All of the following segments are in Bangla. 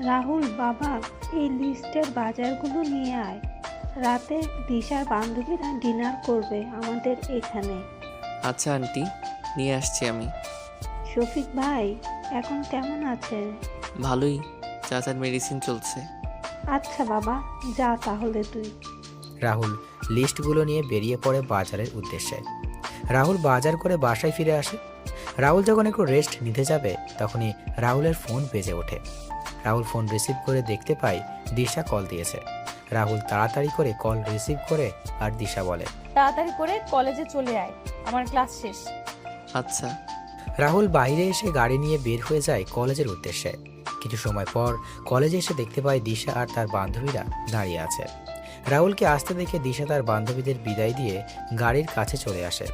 রাহুল বাবা, এই লিস্টের বাজারগুলো নিয়ে আয়। রাতে দিশার বান্ধবীরা ডিনার করবে আমাদের এখানে। আচ্ছা আন্টি, নিয়ে আসছি আমি। শফিক ভাই এখন কেমন আছে? ভালোই, চাচার মেডিসিন চলছে। আচ্ছা বাবা, যা তাহলে তুই। রাহুল লিস্টগুলো নিয়ে বেরিয়ে পড়ে বাজারের উদ্দেশ্যে। রাহুল বাজার করে বাসায় ফিরে আসে। রাহুল যখন একটু রেস্ট নিতে যাবে তখনই রাহুলের ফোন বেজে ওঠে। রাহুল ফোন রিসিভ করে দেখতে পায় দিশা কল দিয়েছে। রাহুল তাড়াতাড়ি করে কল রিসিভ করে আর দিশা বলে, তাড়াতাড়ি করে কলেজে চলে আয়, আমার ক্লাস শেষ। আচ্ছা। রাহুল বাইরে এসে গাড়ি নিয়ে বের হয়ে যায় কলেজের উদ্দেশ্যে। কিছু সময় পর কলেজে এসে দেখতে পায় দিশা আর তার বান্ধবীরা দাঁড়িয়ে আছে। রাহুলকে আসতে দেখে দিশা তার বান্ধবীদের বিদায় দিয়ে গাড়ির কাছে চলে আসে।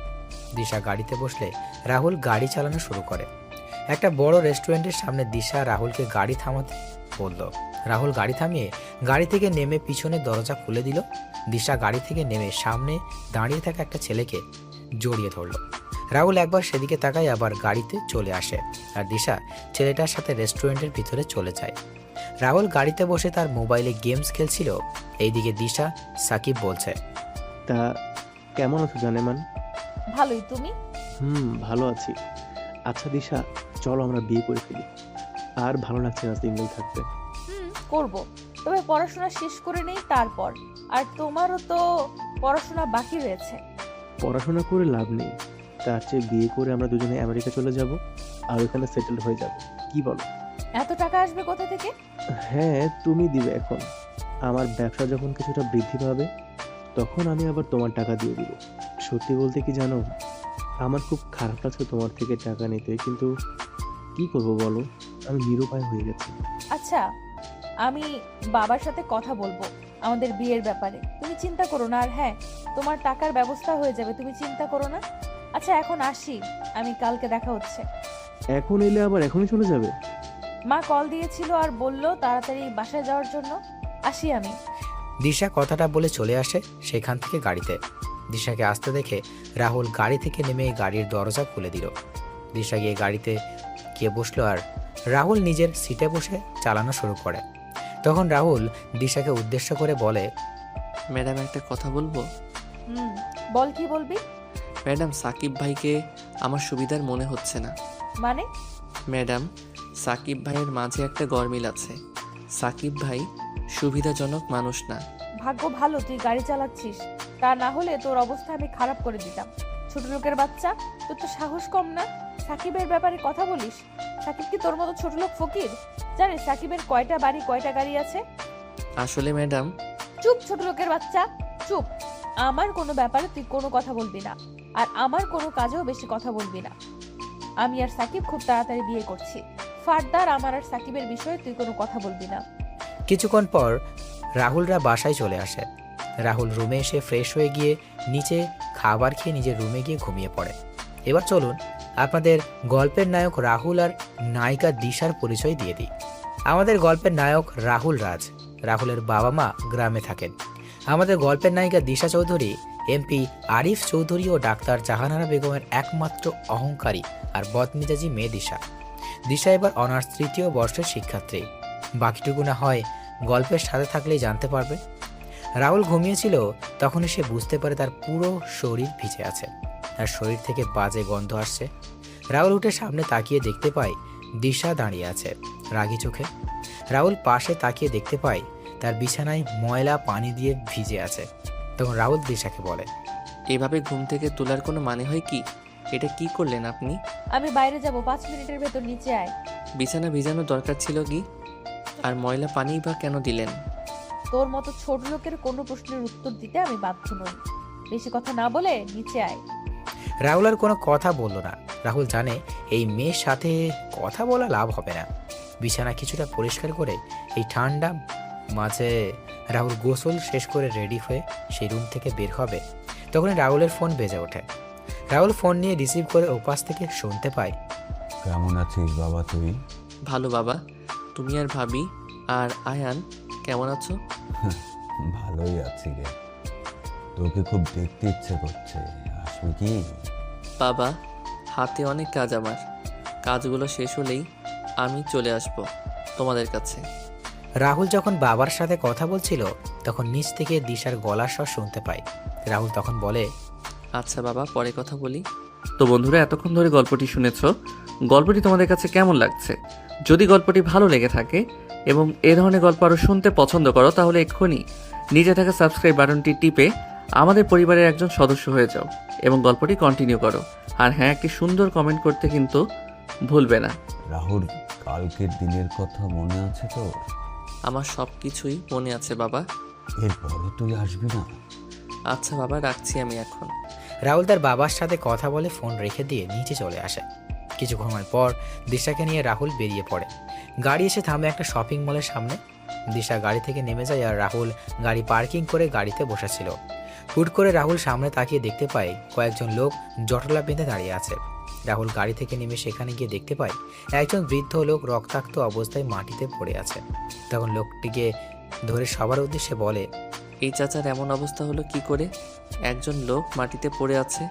দিশা গাড়িতে বসলে রাহুল গাড়ি চালানো শুরু করে। একটা বড় রেস্টুরেন্টের সামনে দিশা রাহুলকে গাড়ি থামাতে বলল। রাহুল গাড়ি থামিয়ে গাড়ি থেকে নেমে পিছনের দরজা খুলে দিল। দিশা গাড়ি থেকে নেমে সামনে দাঁড়িয়ে থাকা একটা ছেলেকে জড়িয়ে ধরল। রাহুল একবার সেদিকে তাকায়, আবার গাড়িতে চলে আসে আর দিশা ছেলেটার সাথে রেস্টুরেন্টের ভিতরে চলে যায়। রাহুল গাড়িতে বসে তার মোবাইলে গেমস খেলছিল। এইদিকে দিশা সাকিব বলছে, তা কেমন আছো জানেমান? ভালোই, তুমি? ভালো আছি। আচ্ছা দিশা, চলো আমরা বিয়ে করে ফেলি। আর ভালো লাগছে না সিঙ্গেল থাকতে। করব, তবে পড়াশোনা শেষ করে নেই তারপর। আর তোমারও তো পড়াশোনা বাকি রয়েছে। পড়াশোনা করে লাভ নেই, তার চেয়ে বিয়ে করে আমরা দুজনে আমেরিকা চলে যাব আর ওখানে সেটেল হয়ে যাব। কি বলো? এত টাকা আসবে কোথা থেকে? হ্যাঁ, তুমি দিবে। এখন আমার ব্যবসা যখন কিছুটা বৃদ্ধি পাবে তখন আমি আবার তোমার টাকা দিয়ে দিব। সত্যি বলতে কি জানো, আমার খুব খারাপ লাগছে তোমার থেকে টাকা নিতে, কিন্তু কি করব বলো, আমি নিরুপায় হয়ে গেছি। আচ্ছা, আমি বাবার সাথে কথা বলবো আমাদের বিয়ের ব্যাপারে, তুমি চিন্তা করো না। আর হ্যাঁ, তোমার টাকার ব্যবস্থা হয়ে যাবে, তুমি চিন্তা করো না। আচ্ছা এখন আসি, আমি কালকে দেখা হচ্ছে। এখন এলে আবার এখনই চলে যাবে? মা কল দিয়েছিল আর বলল তাড়াতাড়ি বাসায় যাওয়ার জন্য। আসি আমি। দিশা কথাটা বলে চলে আসে সেখান থেকে গাড়িতে। দিশাকে আসতে দেখে রাহুল গাড়ি থেকে নেমে গাড়ির দরজা খুলে দিল। দিশা গিয়ে গাড়িতে গিয়ে বসলো আর রাহুল নিজের সিটে বসে চালানো শুরু করে। তখন রাহুল দিশাকে উদ্দেশ্য করে বলে, ম্যাডাম একটা কথা বলবো? বল, কি বলবি? ম্যাডাম, সাকিব ভাইকে আমার সুবিধার মনে হচ্ছে না। মানে? ম্যাডাম, সাকিব ভাইয়ের মাঝে একটা গরমিল আছে। সাকিব ভাই সুবিধাজনক মানুষ না। ভাগ্য ভালো তুই গাড়ি চালাচ্ছিস, তা না হলে তোর অবস্থা আমি খারাপ করে দিতাম। ছোট লোকের বাচ্চা, তোর তো সাহস কম না, সাকিবের ব্যাপারে কথা বলিস। সাকিব কি তোর মতো ছোট লোক ফকির? জানিস সাকিবের কয়টা বাড়ি কয়টা গাড়ি আছে? আসলে ম্যাডাম। চুপ ছোট লোকের বাচ্চা, চুপ। আমার কোনো ব্যাপারে তুই কোনো কথা বলবি না, আর আমার কোনো কাজেও বেশি কথা বলবি না। আমি আর সাকিব খুব তাড়াতাড়ি বিয়ে করছি। ফারদার আমার আর সাকিবের বিষয়ে তুই কোনো কথা বলবি না। কিছুক্ষণ পর রাহুলরা বাসায় চলে আসে। রাহুল রুমে এসে ফ্রেশ হয়ে গিয়ে নিচে খাবার খেয়ে নিজের রুমে গিয়ে ঘুমিয়ে পড়ে। এবার চলুন আপনাদের গল্পের নায়ক রাহুল আর নায়িকা দিশার পরিচয় দিয়ে দিই। আমাদের গল্পের নায়ক রাহুল রাজ। রাহুলের বাবা মা গ্রামে থাকেন। আমাদের গল্পের নায়িকা দিশা চৌধুরী এমপি আরিফ চৌধুরী ও ডাক্তার জাহানারা বেগমের একমাত্র অহংকারী আর বদমেজাজি মেয়ে দিশা। দিশা এবার অনার্স 3য় বর্ষের শিক্ষার্থী। বাকিটুকু না হয় গল্পের সাথে থাকলেই জানতে পারবে। রাহুল ঘুমিয়েছিল, তখনই সে বুঝতে পারে তার পুরো শরীর ভিজে আছে। তার শরীর থেকে বাজে গন্ধ আসছে। রাহুল উঠে সামনে তাকিয়ে দেখতে পায় দিশা দাঁড়িয়ে আছে রাগী চোখে। রাহুল পাশে তাকিয়ে দেখতে পায় তার বিছানায় ময়লা পানি দিয়ে ভিজে আছে। তখন রাহুল দিশাকে বলে, এভাবে ঘুম থেকে তোলার কোনো মানে হয় কি? এটা কি করলেন আপনি? আমি বাইরে যাব, 5 মিনিটের ভেতর নিচে আয়। বিছানা ভিজানোর দরকার ছিল কি? আর ময়লা পানি বা কেন দিলেন? তোর মতো ছোট লোকের কোনো প্রশ্নের উত্তর দিতে আমি বাধ্য নই। বেশি কথা না বলে নিচে আয়। রাহুল আর কোনো কথা বলল না। রাহুল জানে এই মেয়ের সাথে কথা বলা লাভ হবে না। বিছানা কিছুটা পরিষ্কার করে এই ঠান্ডা মাঝে রাহুল গোসল শেষ করে রেডি হয়ে সেই রুম থেকে বের হবে। তখনই রাহুলের ফোন বেজে ওঠে। রাহুল ফোন নিয়ে রিসিভ করে ওপাশ থেকে শুনতে পায়, কেমন আছিস বাবা তুই? ভালো বাবা, তুমি আর ভাবি আর আয়ান কেমন আছো? ভালোই আছি রে। তোকে খুব দেখতে ইচ্ছে করছে, আসবি কি? বাবা, হাতে অনেক কাজ আমার। কাজগুলো শেষ হলেই আমি চলে আসব তোমাদের কাছে। রাহুল যখন বাবার সাথে কথা বলছিল তখন নিচ থেকে দিশার গলার স্বর শুনতে পায়। রাহুল তখন বলে, আচ্ছা বাবা, পরে কথা বলি। তো বন্ধুরা, এতক্ষণ ধরে গল্পটি শুনেছো। গল্পটি তোমাদের কাছে কেমন লাগছে? যদি গল্পটি ভালো লেগে থাকে এবং এ ধরনের গল্প আরও শুনতে পছন্দ করো, তাহলে এক্ষুনি নিচে থাকা সাবস্ক্রাইব বাটনটি টিপে আমাদের পরিবারের একজন সদস্য হয়ে যাও এবং গল্পটি কন্টিনিউ করো। আর হ্যাঁ, একটি সুন্দর কমেন্ট করতে কিন্তু ভুলবে না। রাহুল, কালকের দিনের কথা মনে আছে তো? আমার সব কিছুই মনে আছে বাবা। এরপরও তুই আসবি না? আচ্ছা বাবা, রাখছি আমি এখন। রাহুল তার বাবার সাথে কথা বলে ফোন রেখে দিয়ে নিচে চলে আসে। কিছুক্ষণ পর দিশাকে নিয়ে রাহুল বেরিয়ে পড়ে। গাড়ি এসে থামে একটা শপিং মলের সামনে। দিশা গাড়ি থেকে নেমে যায় আর রাহুল গাড়ি পার্কিং করে গাড়িতে বসেছিল। হুট করে রাহুল সামনে তাকিয়ে দেখতে পায় কয়েকজন লোক জটলা বেঁধে দাঁড়িয়ে আছে। রাহুল গাড়ি থেকে নেমে সেখানে গিয়ে দেখতে পায় একজন বৃদ্ধ লোক রক্তাক্ত অবস্থায় মাটিতে পড়ে আছে। তখন লোকটিকে ধরে সবার উদ্দেশ্যে বলে, এই চাচার এমন অবস্থা হলো কি করে? একজন লোক মাটিতে পড়ে আছে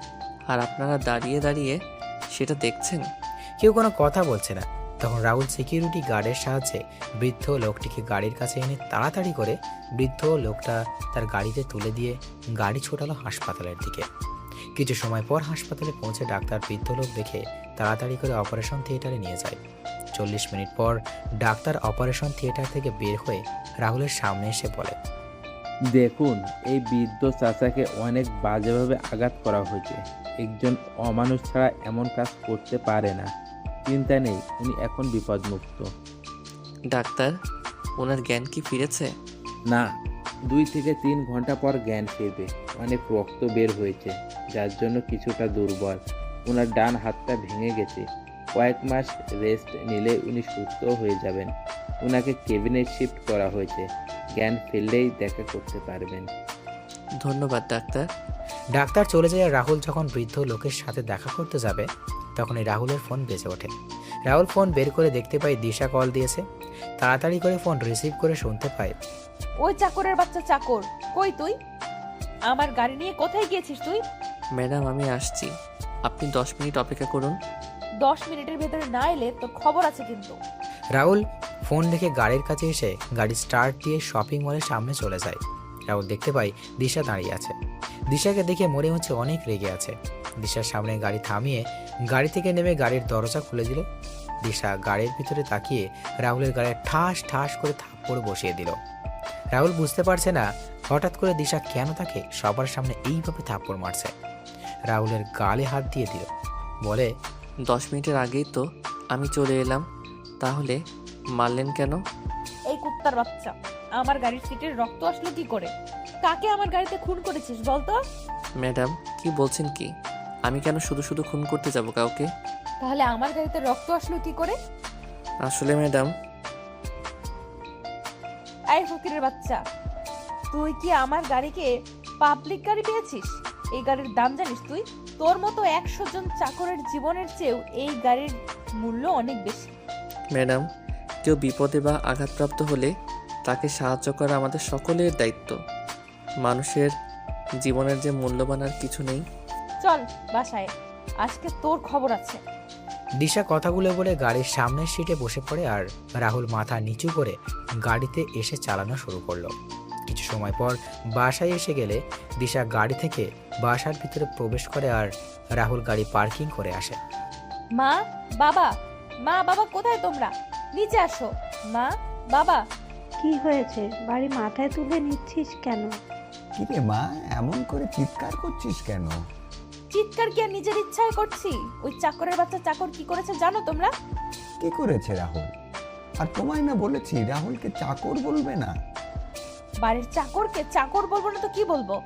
আর আপনারা দাঁড়িয়ে দাঁড়িয়ে সেটা দেখছেন? কেউ কোনো কথা বলছে না। তখন রাহুল সিকিউরিটি গার্ডের সাহায্যে বৃদ্ধ লোকটিকে গাড়ির কাছে এনে তাড়াতাড়ি করে বৃদ্ধ লোকটা তার গাড়িতে তুলে দিয়ে গাড়ি ছোটালো হাসপাতালের দিকে। কিছু সময় পর হাসপাতালে পৌঁছে ডাক্তার বৃদ্ধ লোক দেখে তাড়াতাড়ি করে অপারেশন থিয়েটারে নিয়ে যায়। 40 মিনিট পর ডাক্তার অপারেশন থিয়েটার থেকে বের হয়ে রাহুলের সামনে এসে বলে, দেখুন, এই বৃদ্ধ চাচাকে অনেক বাজেভাবে আঘাত করা হয়েছে। একজন অমানুষ ছাড়া এমন কাজ করতে পারে না। চিন্তা নেই, উনি এখন বিপদমুক্ত। ডাক্তার, ওনার জ্ঞান কি ফিরেছে? না, 2 থেকে 3 ঘন্টা পর জ্ঞান ফিরবে। অনেক রক্ত বের হয়েছে, যার জন্য কিছুটা দুর্বল। ওনার ডান হাতটা ভেঙে গেছে। কয়েক মাস রেস্ট নিলে উনি সুস্থ হয়ে যাবেন। ওনাকে কেবিনে শিফট করা হয়েছে। জ্ঞান ফিরলেই দেখা করতে পারবেন। ধন্যবাদ ডাক্তার। ডাক্তার চলে যায় আর রাহুল যখন বৃদ্ধ লোকের সাথে দেখা করতে যাবে তখনই রাহুলের ফোন বেজে ওঠে। রাহুল ফোন বের করে দেখতে পায় দিশা কল দিয়েছে। তাড়াতাড়ি করে ফোন রিসিভ করে শুনতে পায়, ওই চাকরের বাচ্চা চাকর, কই তুই? আমার গাড়ি নিয়ে কোথায় গিয়েছিস তুই? ম্যাডাম, আমি আসছি, আপনি 10 মিনিট অপেক্ষা করুন। 10 মিনিটের ভেতরে না এলে তোর খবর আছে কিন্তু। রাহুল ফোন রেখে গাড়ির কাছে এসে গাড়ি স্টার্ট দিয়ে শপিং মলের সামনে চলে যায়। রাহুল দেখতে পায় দিশা দাঁড়িয়ে আছে। দিশাকে দেখে মনে হচ্ছে অনেক রেগে আছে। দিশার সামনে গাড়ি থামিয়ে গাড়ি থেকে নেমে গাড়ির দরজা খুলে দিল। দিশা গাড়ির ভিতরে তাকিয়ে রাহুলের গায়ে ঠাস ঠাস করে থাপ্পড় বসিয়ে দিল। রাহুল বুঝতে পারছে না হঠাৎ করে দিশা কেন তাকে সবার সামনে এইভাবে থাপ্পড় মারছে। রাহুলের গালে হাত দিয়ে দিল, বলে, 10 মিনিটের আগেই তো আমি চলে এলাম, তাহলে মারলেন কেন? এই কুত্তার বাচ্চা, আমার গাড়ির সিটের রক্ত আসলো কি করে? কাকে আমার গাড়িতে খুন করেছিস বলতো? ম্যাডাম, কি বলছেন কি? আমি কেন শুধু শুধু খুন করতে যাব কাউকে? তাহলে আমার গাড়িতে রক্ত আসলো কি করে? আসলে ম্যাডাম, এই ফকিরের বাচ্চা, তুই কি আমার গাড়িকে পাবলিক গাড়ি পেয়েছিস? এই গাড়ির দাম জানিস তুই? তোর মতো 100 জন চাকরের জীবনের চেয়েও এই গাড়ির মূল্য অনেক বেশি। ম্যাডাম, কেউ বিপদে বা আঘাতপ্রাপ্ত হলে তাকে সাহায্য করা আমাদের সকলের দায়িত্ব। মানুষের জীবনের যে মূল্যবান আর কিছু নেই। চল বাসায়, আজকে তোর খবর আছে। দিশা কথাগুলো বলে গাড়ির সামনের সিটে বসে পড়ে আর রাহুল মাথা নিচু করে গাড়িতে এসে চালানো শুরু করলো। কিছু সময় পর বাসায় এসে গেলে দিশা গাড়ি থেকে বাসার ভিতরে প্রবেশ করে আর রাহুল গাড়ি পার্কিং করে আসে। মা, বাবা, মা, বাবা, কোথায় তোমরা? নিচে আসো। মা, বাবা। কি হয়েছে? বাড়ি মাথায় তুলে নিচ্ছিস কেন? কিরে মা, এমন করে চিৎকার করছিস কেন? চিৎকার কি আর নিজের ইচ্ছায় করছি? ওই চাকরের বাচ্চা চাকর কি করেছে জানো তোমরা? কি করেছে রাহুল? আর তোমায় না বলেছি রাহুলকে চাকর বলবে না। বাড়ির চাকরকে চাকর বলবো না তো কি বলবো?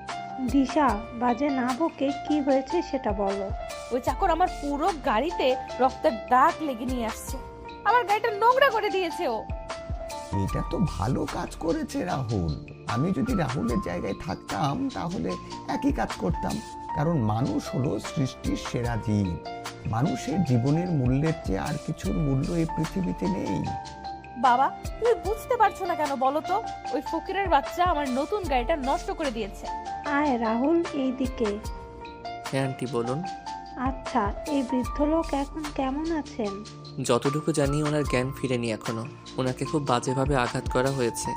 দিশা, বাজে না বকে কি হয়েছে সেটা বলো। ওই চাকর আমার পুরো গাড়িতে রক্তের দাগ লেগে নিয়ে আসছে। আমার গাড়িটা নোংরা করে দিয়েছে ও। এটা তো ভালো কাজ করেছে রাহুল। আমি যদি রাহুলের জায়গায় থাকতাম তাহলে একই কাজ করতাম। কারণ মানুষ হলো সৃষ্টির সেরা জীব। মানুষের জীবনের মূল্যের চেয়ে আর কিছুর মূল্য এই পৃথিবীতে নেই। বাবা, তুমি বুঝতে পারছো না কেন বলো তো? ওই ফকিরের বাচ্চা আমার নতুন গাড়িটা নষ্ট করে দিয়েছে। আয় রাহুল, এইদিকে। হ্যাঁ আন্টি, বলুন। আচ্ছা, এই বৃদ্ধ লোক এখন কেমন আছেন? যতটুকু জানি ওনার জ্ঞান ফিরেনি এখনো। ওনাকে খুব বাজেভাবে আঘাত করা হয়েছে।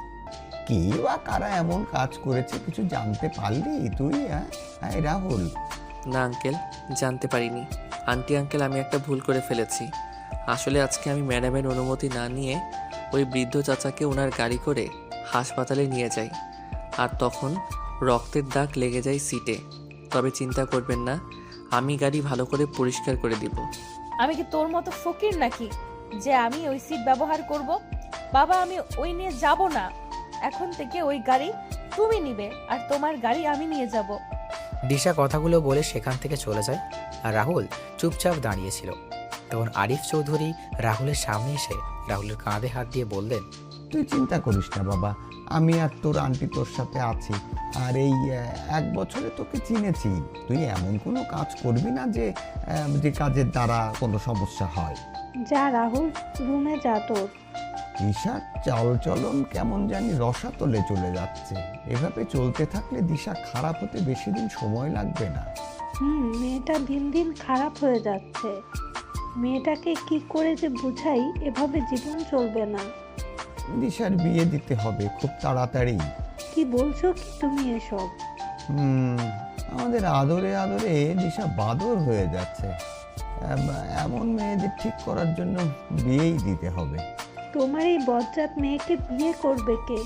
কি বা কারা এমন কাজ করেছে কিছু জানতে পারলি তুই? হ্যাঁ রাহুল। না আঙ্কেল, জানতে পারিনি। আন্টি আঙ্কেল, আমি একটা ভুল করে ফেলেছি। আসলে আজকে আমি ম্যাডামের অনুমতি না নিয়ে ওই বৃদ্ধ চাচাকে ওনার গাড়ি করে হাসপাতালে নিয়ে যাই, আর তখন রক্তের দাগ লেগে যায় সিটে। তবে চিন্তা করবেন না, আমি গাড়ি ভালো করে পরিষ্কার করে দিব। আমি কি তোর মতো ফকির নাকি যে আমি ওই সিট ব্যবহার করব? বাবা, আমি ওই নিয়ে যাব না। এখন থেকে ওই গাড়ি তুমি নিবে, আর তোমার গাড়ি আমি নিয়ে যাব। দিশা কথাগুলো বলে সেখান থেকে চলে যায়, আর রাহুল চুপচাপ দাঁড়িয়েছিল। তখন আরিফ চৌধুরী রাহুলের সামনে এসে রাহুলের কাঁধে হাত দিয়ে বললেন, তুই চিন্তা করিস না বাবা, আমি আর তোর আন্টি তোর সাথে আছি। আর এই 1 বছরে তোকে চিনেছি, তুই এমন কোনো কাজ করবি না যে যে কাজের দ্বারা কোনো সমস্যা হয়। যা রাহুল, রুমে যা তোর। দিশার চালচলন কেমন জানি রসাতলে চলে যাচ্ছে। এভাবে চলতে থাকলে দিশা খারাপ হতে বেশি দিন সময় লাগবে না। মেয়েটা দিন দিন খারাপ হয়ে যাচ্ছে। মেয়েটাকে কি করে যে বুঝাই, এভাবে জীবন চলবে না। দিশার বিয়ে দিতে হবে খুব তাড়াতাড়ি। কি বলছো কি তুমি এসব? আমাদের আদরে আদরে দিশা বাদর হয়ে যাচ্ছে। এমন মেয়েদের ঠিক করার জন্য বিয়েই দিতে হবে। তোমার এই বজ্জাত মেয়েকে বিয়ে করবে কে?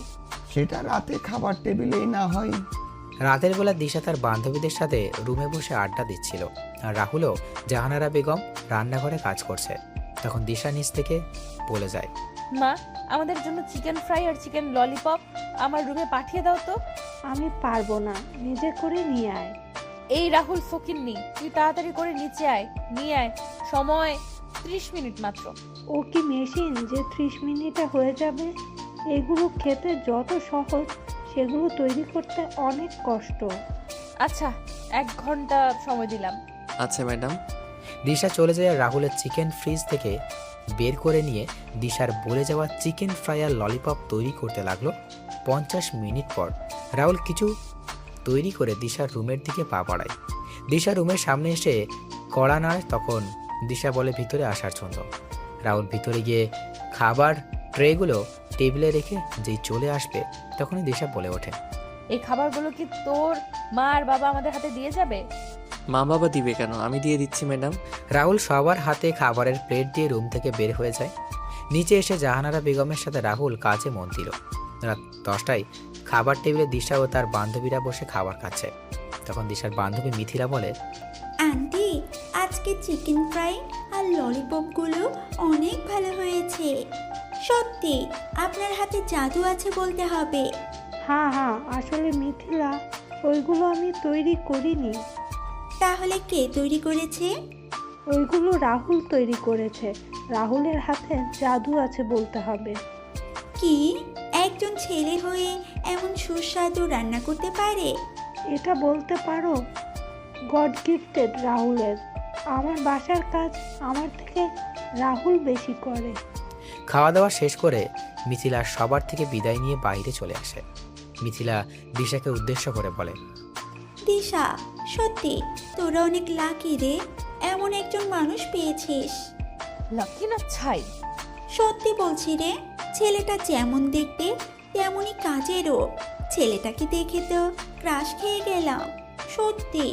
সেটা রাতে খাবার টেবিলেই না হয়। রাতের বেলা দিশা তার বান্ধবীদের সাথে রুমে বসে আড্ডা দিচ্ছিল, আর রাহুলও জাহানারা বেগম রান্নাঘরে কাজ করছে। তখন দিশা নিচ থেকে বলে যায়, মা, আমাদের জন্য চিকেন ফ্রাই আর চিকেন ললিপপ আমার রুমে পাঠিয়ে দাও তো। আমি পারবো না, নিজে করে নিয়ে আয়। এই রাহুল ফকিন্নি, তুই তাড়াতাড়ি করে নিচে আয়, নিয়ে আয়। সময় 30 মিনিট মাত্র। ও কি মেশিন যে 30 মিনিটে হয়ে যাবে? এগুলো খেতে যত সহজ, সেগুলো তৈরি করতে অনেক কষ্ট। আচ্ছা, 1 ঘন্টা সময় দিলাম। আচ্ছা ম্যাডাম। দিশা চলে যায় আর রাহুলের চিকেন ফ্রিজ থেকে বের করে নিয়ে দিশার বলে যাওয়া চিকেন ফ্রাই আর ললিপপ তৈরি করতে লাগলো। 50 মিনিট পর রাহুল কিছু তৈরি করে দিশার রুমের দিকে পা বাড়ায়। দিশা রুমের সামনে এসে কড়া নাড়ে, তখন দিশা বলে ভিতরে আসার জন্য। রাহুল ভিতরে গিয়ে খাবার ট্রেগুলো টেবিলে রেখে যেই চলে আসবে, তখনই দিশা বলে ওঠে, এই খাবারগুলো কি তোর মা আর বাবা আমাদের হাতে দিয়ে যাবে? মা বাবা দিবে কেন, আমি দিয়ে দিচ্ছি ম্যাডাম। রাহুল সবার হাতে খাবারের প্লেট দিয়ে রুম থেকে বের হয়ে যায়। নিচে এসে জাহানারা বেগমের সাথে রাহুল কাজে মন দিল। রাত 10টায় খাবার টেবিলে দিশা ও তার বান্ধবীরা বসে খাবার খাচ্ছে। তখন দিশার বান্ধবী মিথিলা বলে, আন্টি, আজকে চিকেন ফ্রাই আর ললিপপগুলো অনেক ভালো হয়েছে। সত্যি আপনার হাতে জাদু আছে বলতে হবে। হ্যাঁ, আসলে মিথিলা, ওইগুলো আমি তৈরি করিনি। তাহলে কে তৈরি করেছে? ওইগুলো রাহুল তৈরি করেছে। রাহুলের হাতে জাদু আছে বলতে হবে। কি একজন ছেলে হয়ে এমন সুস্বাদু রান্না করতে পারে? এটা বলতে পারো গড গিফটেড রাহুলের। আমার বাসার কাজ আমার থেকে রাহুল বেশি করে। খাওয়া দাওয়া শেষ করে মিথিলা সবার থেকে বিদায় নিয়ে বাইরে চলে আসে। মিথিলা দিশাকে উদ্দেশ্য করে বলে, দিশা, সত্যি তোরা অনেক লাকি রে, এমন একজন মানুষ পেয়েছিস। লাকি না ছাই। সত্যি বলছি রে, ছেলেটা যেমন দেখতে তেমনই কাজেরও। ছেলেটাকে দেখে তো ক্রাশ খেয়ে গেলাম, সত্যি।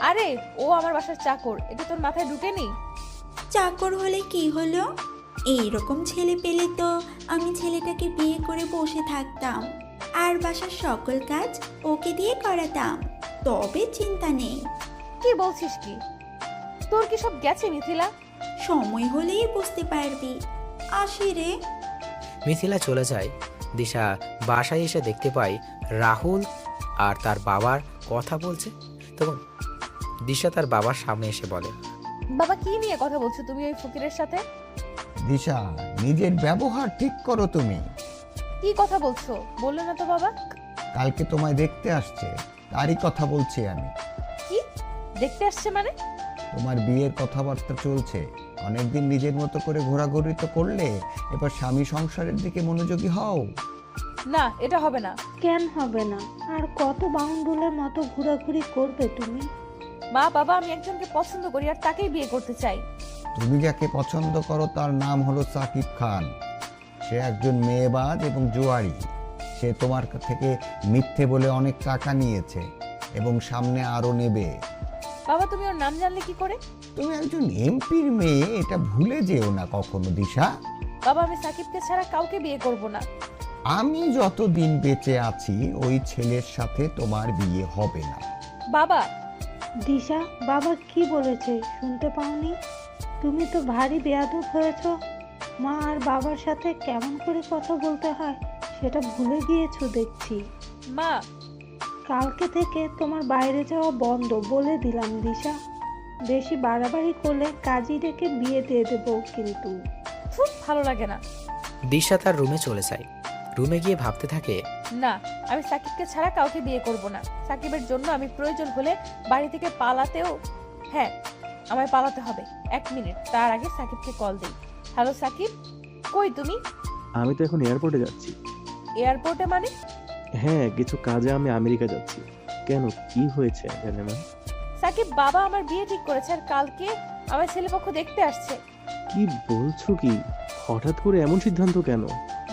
আরে ও আমার বাসার চাকর, এটা তোর মাথায় ঢুকেনি? চাকর হলে কি হলো? এইরকম ছেলে পেলে তো আমি ছেলেটাকে বিয়ে করে বসে থাকতাম, আর বাসার সকল কাজ ওকে দিয়ে করাতাম, তবে চিন্তা নেই। কি বলছিস কি? তোর কি সব গেছে মিথিলা? সময় হলেই বুঝতে পারবি। আসি রে। মিথিলা চলে যায়। দিশা বাসায় এসে দেখতে পায় রাহুল আর তার বাবার কথা বলছে। তখন দিশা তার বাবার সামনে এসে বলে, বাবা, কি নিয়ে কথা বলছো তুমি ওই ফকিরের সাথে? দিশা, নিজের ব্যবহার ঠিক করো তুমি। কি কথা বলছো বললে না তো বাবা? কালকে তোমায় দেখতে আসছে, তারই কথা বলছি আমি। কি দেখতে আসছে মানে? তোমার বিয়ের কথাবার্তা চলছে। অনেকদিন নিজের মতো করে ঘোরাঘুরি তো করলে, এবার স্বামী সংসারের দিকে মনোযোগী হও। না, এটা হবে না। কেন হবে না? আর কত বাউন্ডুলের মতো ঘোরাঘুরি করবে তুমি? মা বাবা, আমি একজনকে পছন্দ করি আর তাকেই বিয়ে করতে চাই। তুমি যাকে পছন্দ করো তার নাম হলো সাকিব খান। সে একজন মেয়েবাজ এবং জুয়ারি। সে তোমার থেকে মিথ্যে বলে অনেক টাকা নিয়েছে এবং সামনে আরো নেবে। বাবা তুমি ওর নাম জানলে কি করে? তুমি একজন এমপির মেয়ে, এটা ভুলে যেও না কখনো দিশা। বাবা আমি সাকিবকে ছাড়া কাউকে বিয়ে করব না। আমি যতদিন বেঁচে আছি ওই ছেলের সাথে তোমার বিয়ে হবে না। বাবা দিশা, বাবা কি বলেছে শুনতে পাওনি? তুমি তো ভারী বেয়াদব হয়েছ। মা আর বাবার সাথে কেমন করে কথা বলতে হয় সেটা ভুলে গিয়েছো দেখছি। মা কালকে থেকে তোমার বাইরে যাওয়া বন্ধ বলে দিলাম দিশা। বেশি বাড়াবাড়ি করলে কাজী ডেকে বিয়ে দিয়ে দেবো কিন্তু। খুব ভালো লাগে না। দিশা তার রুমে চলে যায়। রুমে গিয়ে ভাবতে থাকে, না আমি সাকিবকে ছাড়া কাউকে বিয়ে করব না। সাকিবের জন্য আমি প্রয়োজন হলে বাড়ি থেকে পালাতেও, হ্যাঁ আমায় পালাতে হবে। 1 মিনিট, তার আগে সাকিবকে কল দিই। হ্যালো সাকিব, কই তুমি? আমি তো এখন এয়ারপোর্টে যাচ্ছি। এয়ারপোর্টে মানে? হ্যাঁ, কিছু কাজে আমি আমেরিকা যাচ্ছি। কেন, কি হয়েছে জানেমা? সাকিব, বাবা আমার বিয়ে ঠিক করেছে আর কালকে আমার ছেলেপক্ষ দেখতে আসছে। কি বলছো কি? হঠাৎ করে এমন সিদ্ধান্ত কেন?